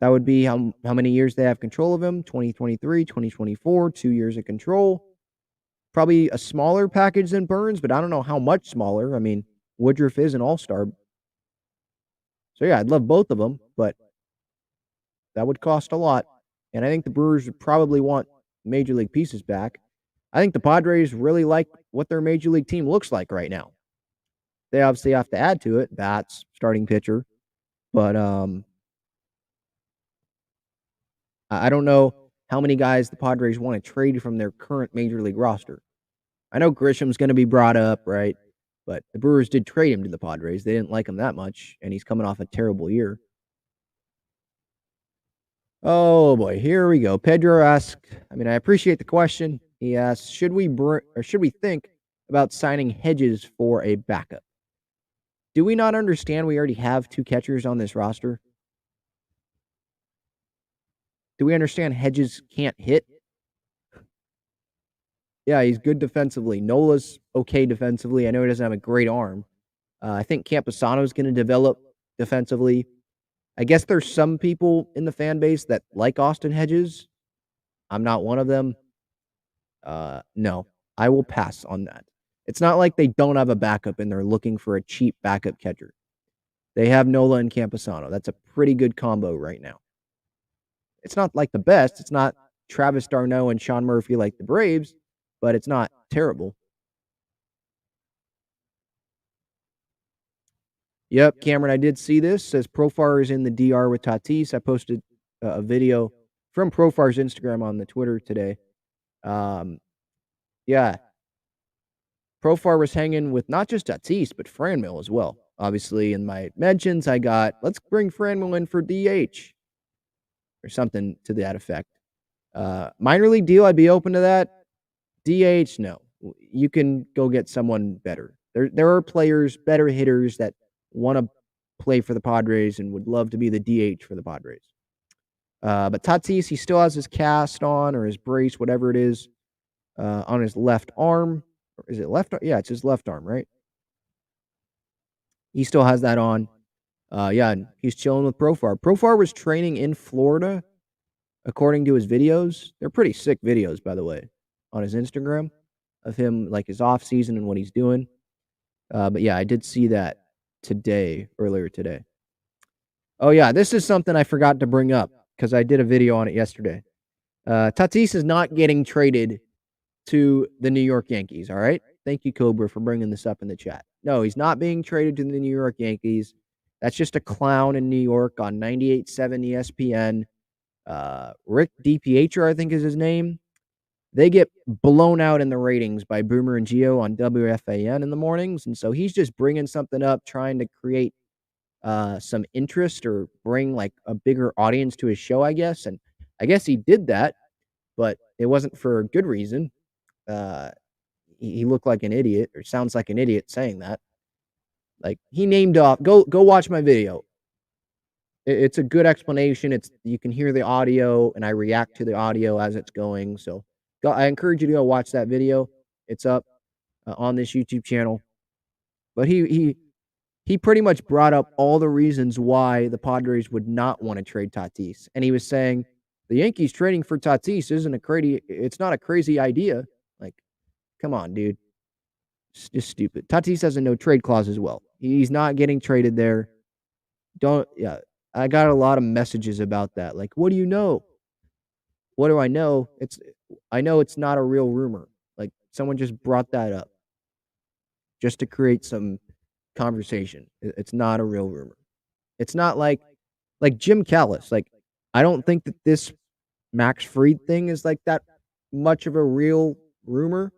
B: That would be how many years they have control of him, 2023, 2024, 2 years of control. Probably a smaller package than Burns, but I don't know how much smaller. I mean, Woodruff is an all-star. So, yeah, I'd love both of them, but that would cost a lot. And I think the Brewers would probably want major league pieces back. I think the Padres really like what their major league team looks like right now. They obviously have to add to it, bats, starting pitcher. But I don't know how many guys the Padres want to trade from their current major league roster. I know Grisham's going to be brought up, right? But the Brewers did trade him to the Padres. They didn't like him that much, and he's coming off a terrible year. Oh, boy, here we go. Pedro asked, I appreciate the question. He asked, should we think about signing Hedges for a backup? Do we not understand we already have 2 catchers on this roster? Do we understand Hedges can't hit? Yeah, he's good defensively. Nola's okay defensively. I know he doesn't have a great arm. I think Camposano's going to develop defensively. I guess there's some people in the fan base that like Austin Hedges. I'm not one of them. No, I will pass on that. It's not like they don't have a backup and they're looking for a cheap backup catcher. They have Nola and Camposano. That's a pretty good combo right now. It's not like the best. It's not Travis d'Arnaud and Sean Murphy like the Braves, but it's not terrible. Yep, Cameron, I did see this. Says Profar is in the DR with Tatis. I posted a video from Profar's Instagram on the Twitter today. Yeah. Profar was hanging with not just Tatis, but Franmil as well. Obviously, in my mentions, I got, let's bring Franmil in for DH or something to that effect. Minor league deal, I'd be open to that. DH, no. You can go get someone better. There are players, better hitters that want to play for the Padres and would love to be the DH for the Padres. But Tatis, he still has his cast on or his brace, whatever it is, on his left arm. Or is it left arm? Yeah, it's his left arm, right? He still has that on. Yeah, and he's chilling with Profar. Profar was training in Florida, according to his videos. They're pretty sick videos, by the way, on his Instagram of him, like his off season and what he's doing. But yeah, I did see that earlier today. Oh yeah, this is something I forgot to bring up because I did a video on it yesterday. Tatis is not getting traded to the New York Yankees, all right? Thank you, Cobra, for bringing this up in the chat. No, he's not being traded to the New York Yankees. That's just a clown in New York on 98.7 ESPN. Rick DiPietro, I think is his name. They get blown out in the ratings by Boomer and Gio on WFAN in the mornings, and so he's just bringing something up, trying to create some interest or bring like a bigger audience to his show, I guess. And I guess he did that. but it wasn't for a good reason. He looked like an idiot, or sounds like an idiot saying that. Like, he named off. Go watch my video. It's a good explanation. You can hear the audio, and I react to the audio as it's going. So I encourage you to go watch that video. It's up on this YouTube channel. But he pretty much brought up all the reasons why the Padres would not want to trade Tatis, and he was saying the Yankees trading for Tatis it's not a crazy idea. Like, come on, dude. It's just stupid. Tatis has a no trade clause as well. He's not getting traded there. I got a lot of messages about that. Like, what do you know? What do I know? I know it's not a real rumor. Like, someone just brought that up just to create some conversation. It's not a real rumor. It's not like Jim Callis. Like, I don't think that this Max Fried thing is like that much of a real rumor.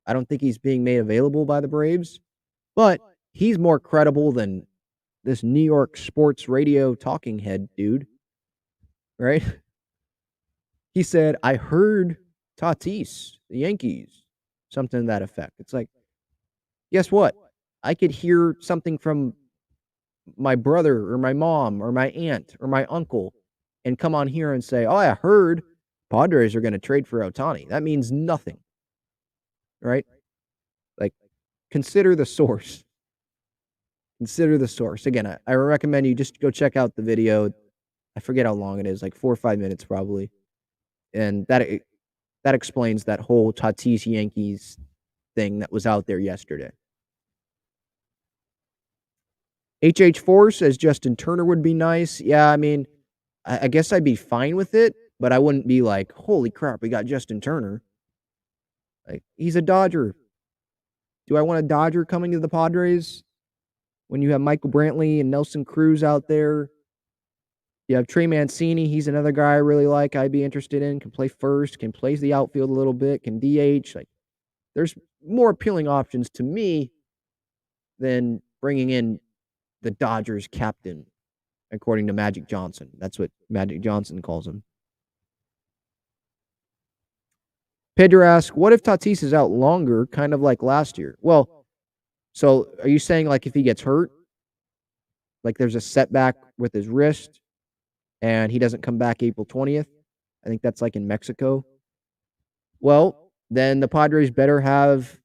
B: I don't think he's being made available by the Braves, but he's more credible than this New York sports radio talking head dude, right? He said, I heard Tatis, the Yankees, something to that effect. It's like, guess what? I could hear something from my brother or my mom or my aunt or my uncle and come on here and say, oh, I heard Padres are going to trade for Ohtani. That means nothing, right? Like, consider the source. Consider the source. Again, I recommend you just go check out the video. I forget how long it is, like 4 or 5 minutes probably. And that explains that whole Tatis Yankees thing that was out there yesterday. HH4 says Justin Turner would be nice. Yeah, I mean, I guess I'd be fine with it, but I wouldn't be like, holy crap, we got Justin Turner. Like, he's a Dodger. Do I want a Dodger coming to the Padres? When you have Michael Brantley and Nelson Cruz out there, you have Trey Mancini. He's another guy I really like. I'd be interested in. Can play first, can play the outfield a little bit, can DH. Like, there's more appealing options to me than bringing in the Dodgers captain, according to Magic Johnson. That's what Magic Johnson calls him. Pedro asks, what if Tatis is out longer, kind of like last year? Well, so are you saying, like, if he gets hurt, like there's a setback with his wrist and he doesn't come back April 20th? I think that's like in Mexico. Well, then the Padres better have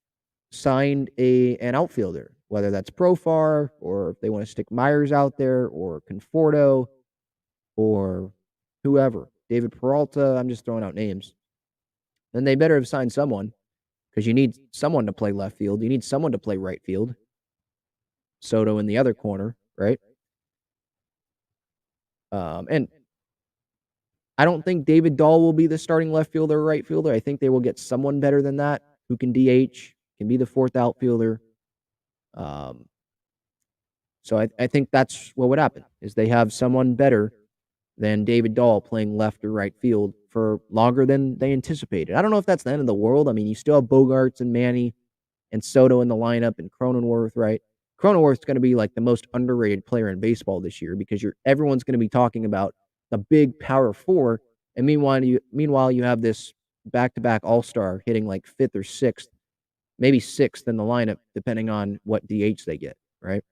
B: signed an outfielder, whether that's Profar or if they want to stick Myers out there or Conforto or whoever, David Peralta. I'm just throwing out names. Then they better have signed someone, because you need someone to play left field. You need someone to play right field. Soto in the other corner, right? And I don't think David Dahl will be the starting left fielder or right fielder. I think they will get someone better than that who can DH, can be the fourth outfielder. So I think that's what would happen, is they have someone better than David Dahl playing left or right field for longer than they anticipated. I don't know if that's the end of the world. I mean, you still have Bogarts and Manny and Soto in the lineup and Cronenworth, right? Cronenworth's going to be like the most underrated player in baseball this year, because everyone's going to be talking about the big power four, and meanwhile you have this back-to-back all-star hitting like fifth or sixth, maybe sixth in the lineup, depending on what DH they get, right?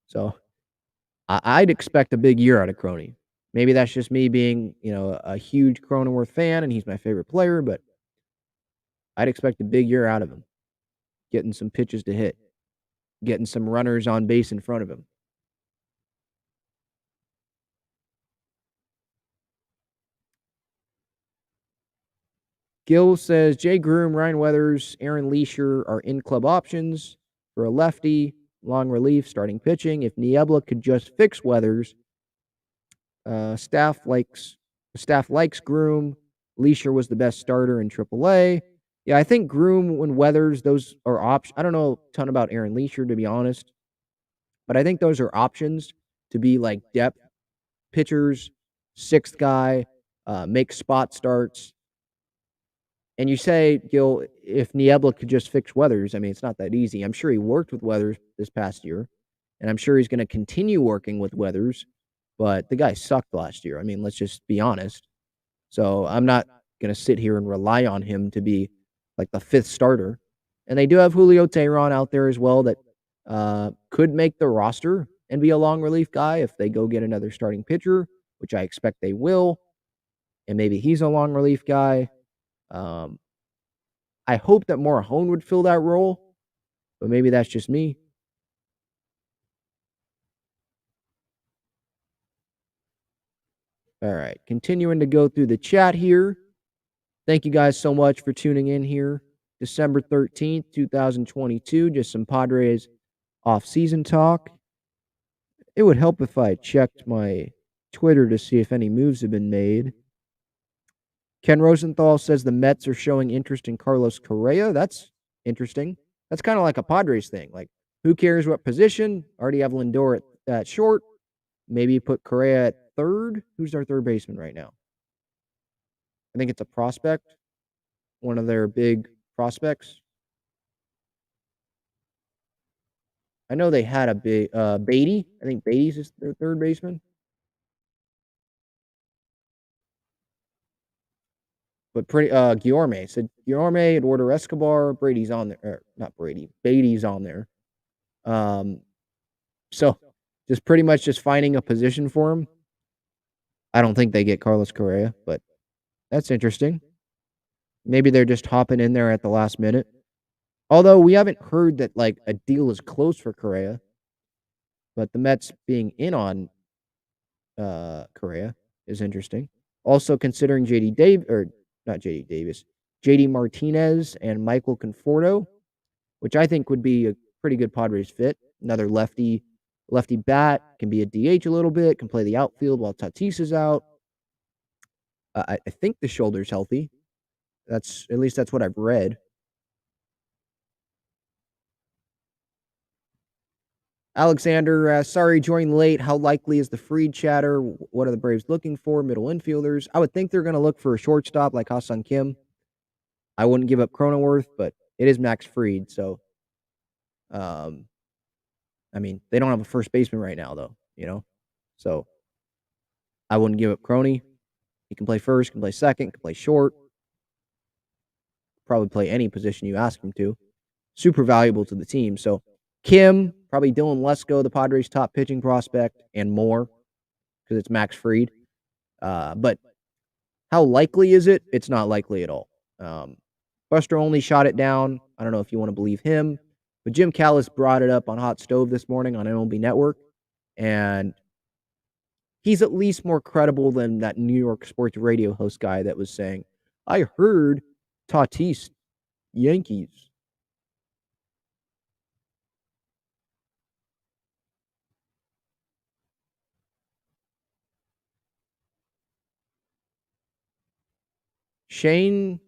B: So I'd expect a big year out of Croney. Maybe that's just me being, a huge Cronenworth fan, and he's my favorite player, but I'd expect a big year out of him, getting some pitches to hit, getting some runners on base in front of him. Gil says, Jay Groom, Ryan Weathers, Aaron Leisure are in-club options for a lefty, long relief, starting pitching. If Niebla could just fix Weathers, staff likes Groom. Leisure was the best starter in AAA. Yeah, I think Groom and Weathers, those are options. I don't know a ton about Aaron Leisure, to be honest, but I think those are options to be like depth pitchers, sixth guy, make spot starts. And you say, Gil, if Niebla could just fix Weathers, I mean, it's not that easy. I'm sure he worked with Weathers this past year, and I'm sure he's going to continue working with Weathers, but the guy sucked last year. I mean, let's just be honest. So I'm not going to sit here and rely on him to be like the 5th starter. And they do have Julio Teheran out there as well that could make the roster and be a long relief guy if they go get another starting pitcher, which I expect they will. And maybe he's a long relief guy. I hope that Morejon would fill that role, but maybe that's just me. All right, continuing to go through the chat here. Thank you guys so much for tuning in here. December 13th, 2022, just some Padres off-season talk. It would help if I checked my Twitter to see if any moves have been made. Ken Rosenthal says the Mets are showing interest in Carlos Correa. That's interesting. That's kind of like a Padres thing. Like, who cares what position? Already have Lindor at short. Maybe put Correa at third. Who's our third baseman right now? I think it's a prospect. One of their big prospects. I know they had a big Beatty. I think Beatty's is their third baseman. But pretty Guillorme. So Guillorme, Eduardo Escobar, Brady's on there. Or not Brady. Beatty's on there. So just pretty much just finding a position for him. I don't think they get Carlos Correa, but that's interesting. Maybe they're just hopping in there at the last minute. Although we haven't heard that like a deal is close for Correa. But the Mets being in on Correa is interesting. Also considering JD Martinez and Michael Conforto, which I think would be a pretty good Padres fit. Another lefty bat, can be a DH a little bit, can play the outfield while Tatis is out. I think the shoulder's healthy. At least that's what I've read. Alexander, sorry, joined late. How likely is the Fried chatter? What are the Braves looking for? Middle infielders. I would think they're going to look for a shortstop like Ha-Seong Kim. I wouldn't give up Cronenworth, but it is Max Fried. So, I mean, they don't have a first baseman right now, though, So, I wouldn't give up Croney. He can play first, can play second, can play short. Probably play any position you ask him to. Super valuable to the team. So, Kim, probably Dylan Lesko, the Padres' top pitching prospect, and more, because it's Max Fried. But how likely is it? It's not likely at all. Buster only shot it down. I don't know if you want to believe him, but Jim Callis brought it up on Hot Stove this morning on MLB Network, and he's at least more credible than that New York sports radio host guy that was saying, I heard Tatis, Yankees. Shane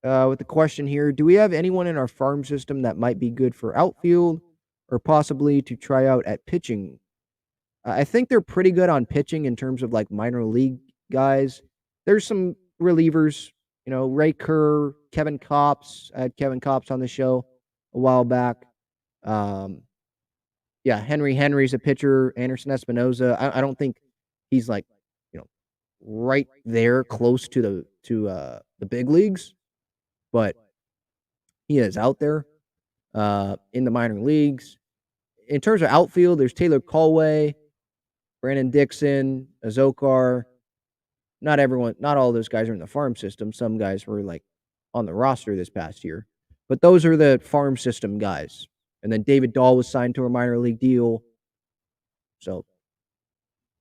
B: with the question here, do we have anyone in our farm system that might be good for outfield or possibly to try out at pitching? I think they're pretty good on pitching in terms of like minor league guys. There's some relievers, Ray Kerr, Kevin Kopps. I had Kevin Kopps on the show a while back. Henry's a pitcher. Anderson Espinoza. I don't think he's like, right there close to the big leagues, but he is out there in the minor leagues. In terms of outfield, there's Taylor Colway, Brandon Dixon, Azokar. Not all those guys are in the farm system. Some guys were like on the roster this past year, but those are the farm system guys. And then David Dahl was signed to a minor league deal. So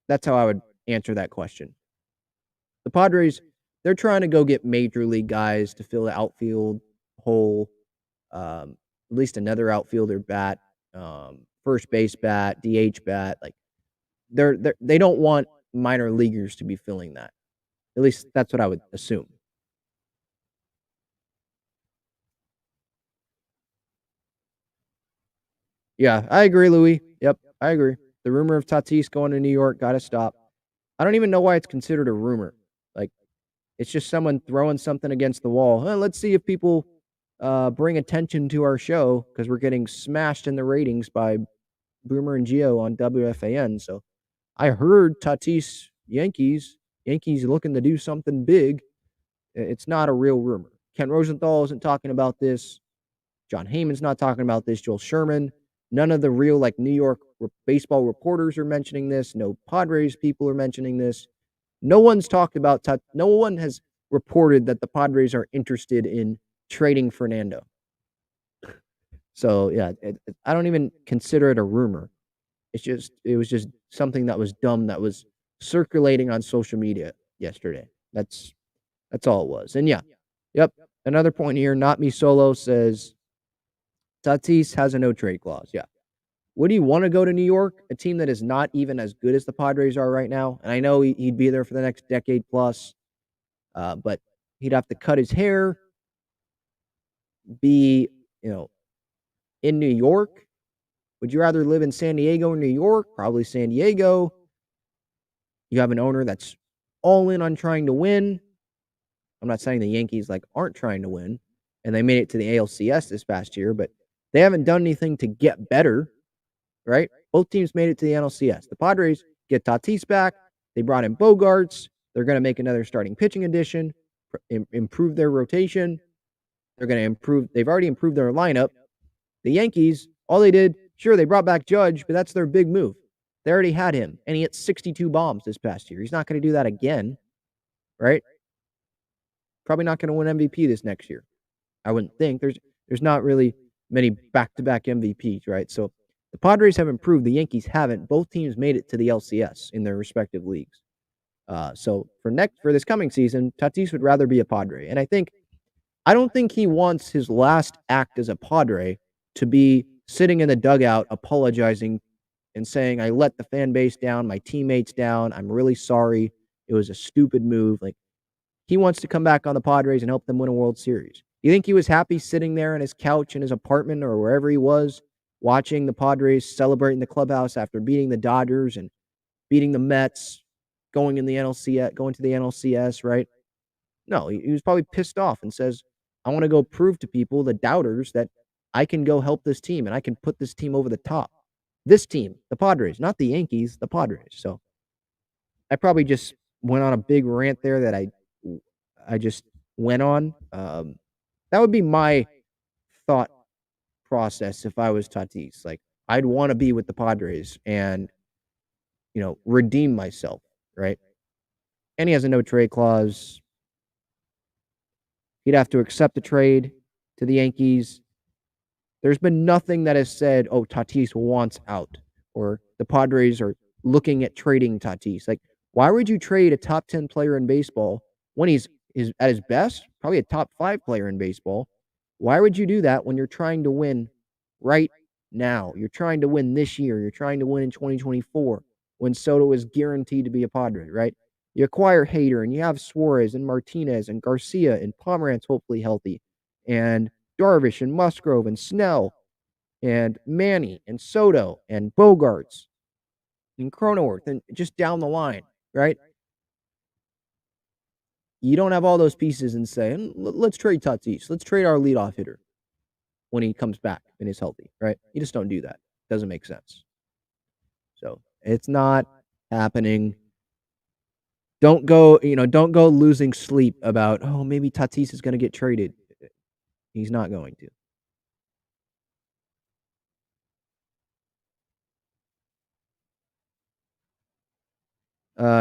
B: that's how I would answer that question. The Padres, they're trying to go get major league guys to fill the outfield hole. At least another outfielder bat, first base bat, DH bat. Like they don't want minor leaguers to be filling that. At least that's what I would assume. Yeah, I agree, Louis. Yep, I agree. The rumor of Tatis going to New York got to stop. I don't even know why it's considered a rumor. Like, it's just someone throwing something against the wall. Let's see if people bring attention to our show because we're getting smashed in the ratings by Boomer and Gio on WFAN. So I heard Tatis Yankees looking to do something big. It's not a real rumor. Ken Rosenthal isn't talking about this. John Heyman's not talking about this. Joel Sherman. None of the real New York baseball reporters are mentioning this. No Padres people are mentioning this. No one's talked about. No one has reported that the Padres are interested in trading Fernando. So yeah, I don't even consider it a rumor. It was just something that was dumb that was circulating on social media yesterday. That's all it was. And yeah, yep. Another point here. Not Me Solo says Tatis has a no trade clause. Yeah. Would he want to go to New York, a team that is not even as good as the Padres are right now? And I know he'd be there for the next decade plus, but he'd have to cut his hair, be, in New York. Would you rather live in San Diego or New York? Probably San Diego. You have an owner that's all in on trying to win. I'm not saying the Yankees aren't trying to win, and they made it to the ALCS this past year, but they haven't done anything to get better, right? Both teams made it to the NLCS. The Padres get Tatis back. They brought in Bogarts. They're going to make another starting pitching addition, improve their rotation. They're going to improve. They've already improved their lineup. The Yankees, all they did, sure, they brought back Judge, but that's their big move. They already had him, and he hit 62 bombs this past year. He's not going to do that again, right? Probably not going to win MVP this next year. I wouldn't think. There's not really many back-to-back MVPs, right? So the Padres have improved. The Yankees haven't. Both teams made it to the LCS in their respective leagues. So for this coming season, Tatis would rather be a Padre. And I don't think he wants his last act as a Padre to be sitting in the dugout apologizing and saying, I let the fan base down, my teammates down. I'm really sorry. It was a stupid move. He wants to come back on the Padres and help them win a World Series. You think he was happy sitting there on his couch in his apartment or wherever he was, watching the Padres celebrating the clubhouse after beating the Dodgers and beating the Mets, going to the NLCS, right? No, he was probably pissed off and says, I want to go prove to people, the doubters, that I can go help this team and I can put this team over the top. This team, the Padres, not the Yankees, the Padres. So I probably just went on a big rant there that I just went on. That would be my thought process if I was Tatis. I'd want to be with the Padres and, redeem myself, right? And he has a no trade clause. He'd have to accept the trade to the Yankees. There's been nothing that has said, oh, Tatis wants out or the Padres are looking at trading Tatis. Why would you trade a top 10 player in baseball when he's at his best, probably a top 5 player in baseball? Why would you do that when you're trying to win right now? You're trying to win this year. You're trying to win in 2024 when Soto is guaranteed to be a Padre, right? You acquire Hader and you have Suarez and Martinez and Garcia and Pomeranz hopefully healthy and Darvish and Musgrove and Snell and Manny and Soto and Bogarts and Cronenworth and just down the line, right? You don't have all those pieces and say, let's trade Tatis. Let's trade our leadoff hitter when he comes back and is healthy, right? You just don't do that. Doesn't make sense. So it's not happening. Don't go losing sleep about, oh, maybe Tatis is going to get traded. He's not going to.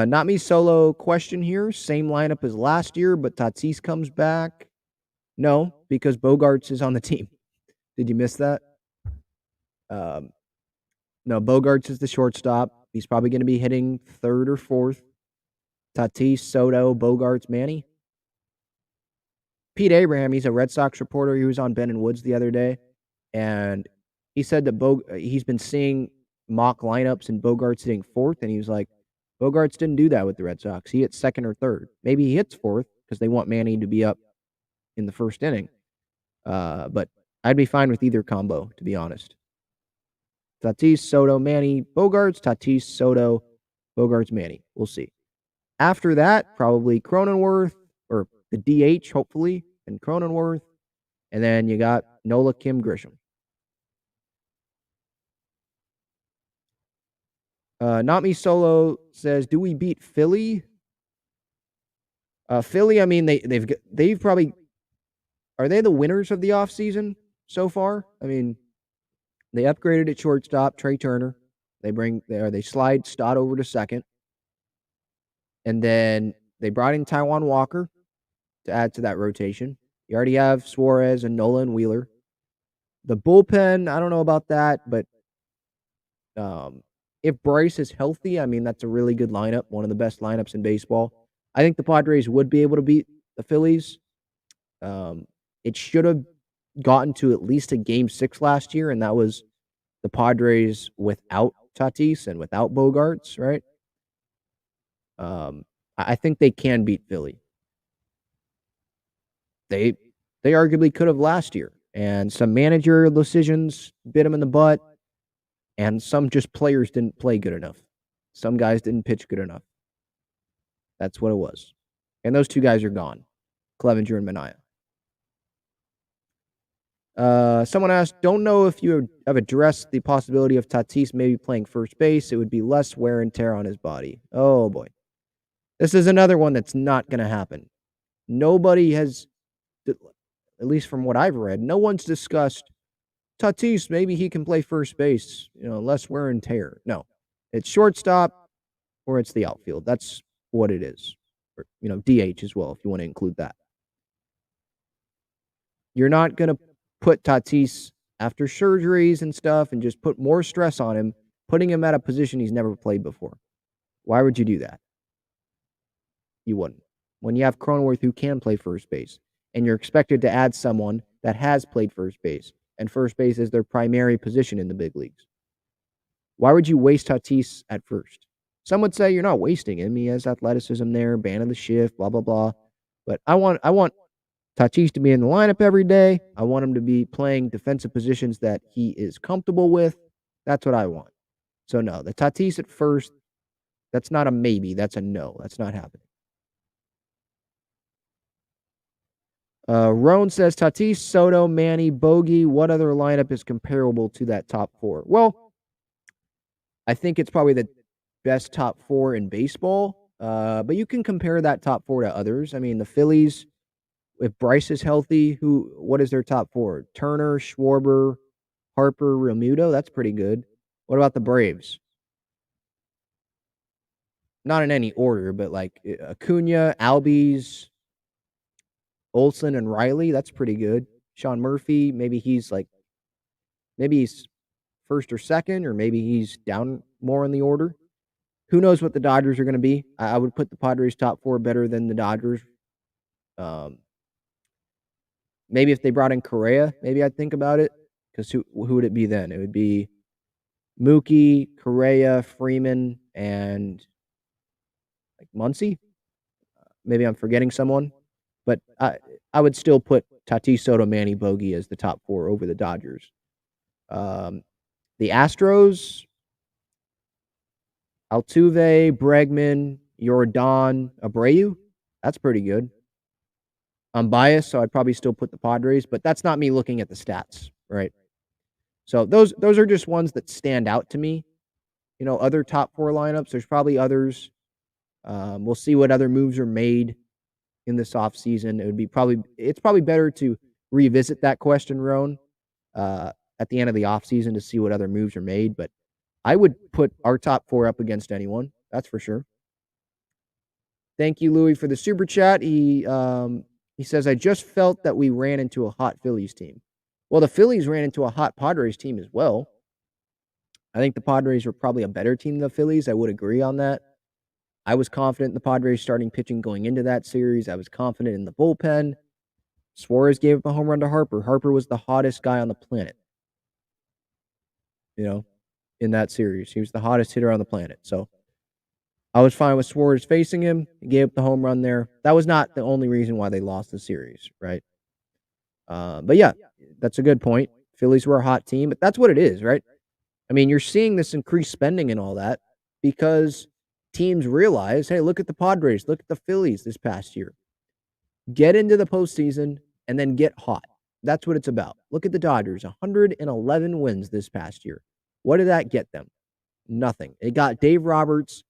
B: Not Me Solo question here. Same lineup as last year, but Tatis comes back. No, because Bogarts is on the team. Did you miss that? No, Bogarts is the shortstop. He's probably going to be hitting third or fourth. Tatis, Soto, Bogarts, Manny. Pete Abraham, he's a Red Sox reporter. He was on Ben and Woods the other day, and he said that he's been seeing mock lineups and Bogarts hitting fourth, and he was like, Bogarts didn't do that with the Red Sox. He hits second or third. Maybe he hits fourth because they want Manny to be up in the first inning. But I'd be fine with either combo, to be honest. Tatis, Soto, Manny, Bogarts, Tatis, Soto, Bogarts, Manny. We'll see. After that, probably Cronenworth or the DH, hopefully, and Cronenworth. And then you got Nola, Kim, Grisham. Not Me Solo says, do we beat Philly? Philly, I mean, they've probably, are they the winners of the offseason so far? I mean, they upgraded at shortstop, Trey Turner. They slide Stott over to second. And then they brought in Taijuan Walker to add to that rotation. You already have Suarez and Nola and Wheeler. The bullpen, I don't know about that, but if Bryce is healthy, I mean, that's a really good lineup, one of the best lineups in baseball. I think the Padres would be able to beat the Phillies. It should have gotten to at least a Game 6 last year, and that was the Padres without Tatis and without Bogarts, right? I think they can beat Philly. They arguably could have last year, and some managerial decisions bit them in the butt, and some just players didn't play good enough. Some guys didn't pitch good enough. That's what it was. And those two guys are gone, Clevenger and Manaea. Someone asked, don't know if you have addressed the possibility of Tatis maybe playing first base. It would be less wear and tear on his body. Oh, boy. This is another one that's not going to happen. Nobody has, at least from what I've read, no one's discussed Tatis, maybe he can play first base, less wear and tear. No, it's shortstop or it's the outfield. That's what it is. Or, DH as well, if you want to include that. You're not going to put Tatis after surgeries and stuff and just put more stress on him, putting him at a position he's never played before. Why would you do that? You wouldn't. When you have Cronenworth who can play first base, and you're expected to add someone that has played first base, and first base is their primary position in the big leagues. Why would you waste Tatis at first? Some would say you're not wasting him. He has athleticism there, ban of the shift, blah, blah, blah. But I want Tatis to be in the lineup every day. I want him to be playing defensive positions that he is comfortable with. That's what I want. So, no, the Tatis at first, that's not a maybe. That's a no. That's not happening. Roan says, Tatis, Soto, Manny, Bogey, what other lineup is comparable to that top four? Well, I think it's probably the best top four in baseball, but you can compare that top four to others. I mean, the Phillies, if Bryce is healthy, what is their top four? Turner, Schwarber, Harper, Realmuto. That's pretty good. What about the Braves? Not in any order, but like Acuna, Albies, Olsen, and Riley. That's pretty good. Sean Murphy, maybe he's first or second, or maybe he's down more in the order. Who knows what the Dodgers are going to be? I would put the Padres top four better than the Dodgers. Maybe if they brought in Correa, maybe I'd think about it. Because who would it be then? It would be Mookie, Correa, Freeman, and like Muncy. Maybe I'm forgetting someone. But I would still put Tatis, Soto, Manny, Bogey as the top four over the Dodgers. The Astros, Altuve, Bregman, Yordan, Abreu. That's pretty good. I'm biased, so I'd probably still put the Padres, but that's not me looking at the stats, right? So those are just ones that stand out to me. Other top four lineups, there's probably others. We'll see what other moves are made in this offseason. It's probably better to revisit that question, Roan, at the end of the offseason to see what other moves are made. But I would put our top four up against anyone. That's for sure. Thank you, Louis, for the super chat. He says, I just felt that we ran into a hot Phillies team. Well, the Phillies ran into a hot Padres team as well. I think the Padres were probably a better team than the Phillies. I would agree on that. I was confident in the Padres starting pitching going into that series. I was confident in the bullpen. Suarez gave up a home run to Harper. Harper was the hottest guy on the planet. In that series. He was the hottest hitter on the planet. So I was fine with Suarez facing him. He gave up the home run there. That was not the only reason why they lost the series, right? But yeah, that's a good point. Phillies were a hot team, but that's what it is, right? I mean, you're seeing this increased spending and all that because teams realize, hey, look at the Padres, look at the Phillies this past year. Get into the postseason and then get hot. That's what it's about. Look at the Dodgers, 111 wins this past year. What did that get them? Nothing. It got Dave Roberts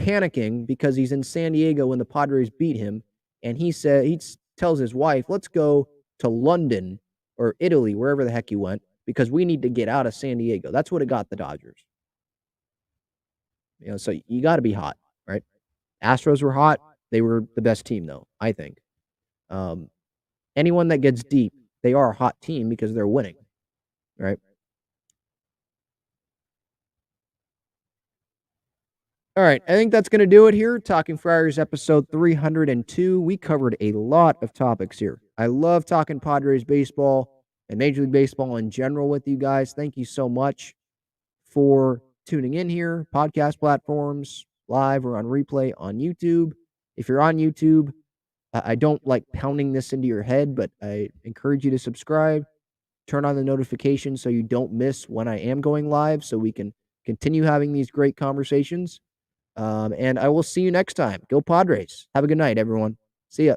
B: panicking because he's in San Diego when the Padres beat him, and he tells his wife, let's go to London or Italy, wherever the heck he went, because we need to get out of San Diego. That's what it got the Dodgers. So you got to be hot, right? Astros were hot. They were the best team, though, I think. Anyone that gets deep, they are a hot team because they're winning, right? All right, I think that's going to do it here. Talking Friars episode 302. We covered a lot of topics here. I love talking Padres baseball and Major League Baseball in general with you guys. Thank you so much for tuning in here. Podcast platforms, live or on replay on YouTube. If you're on YouTube, I don't like pounding this into your head, but I encourage you to subscribe. Turn on the notifications so you don't miss when I am going live so we can continue having these great conversations. And I will see you next time. Go Padres. Have a good night, everyone. See ya.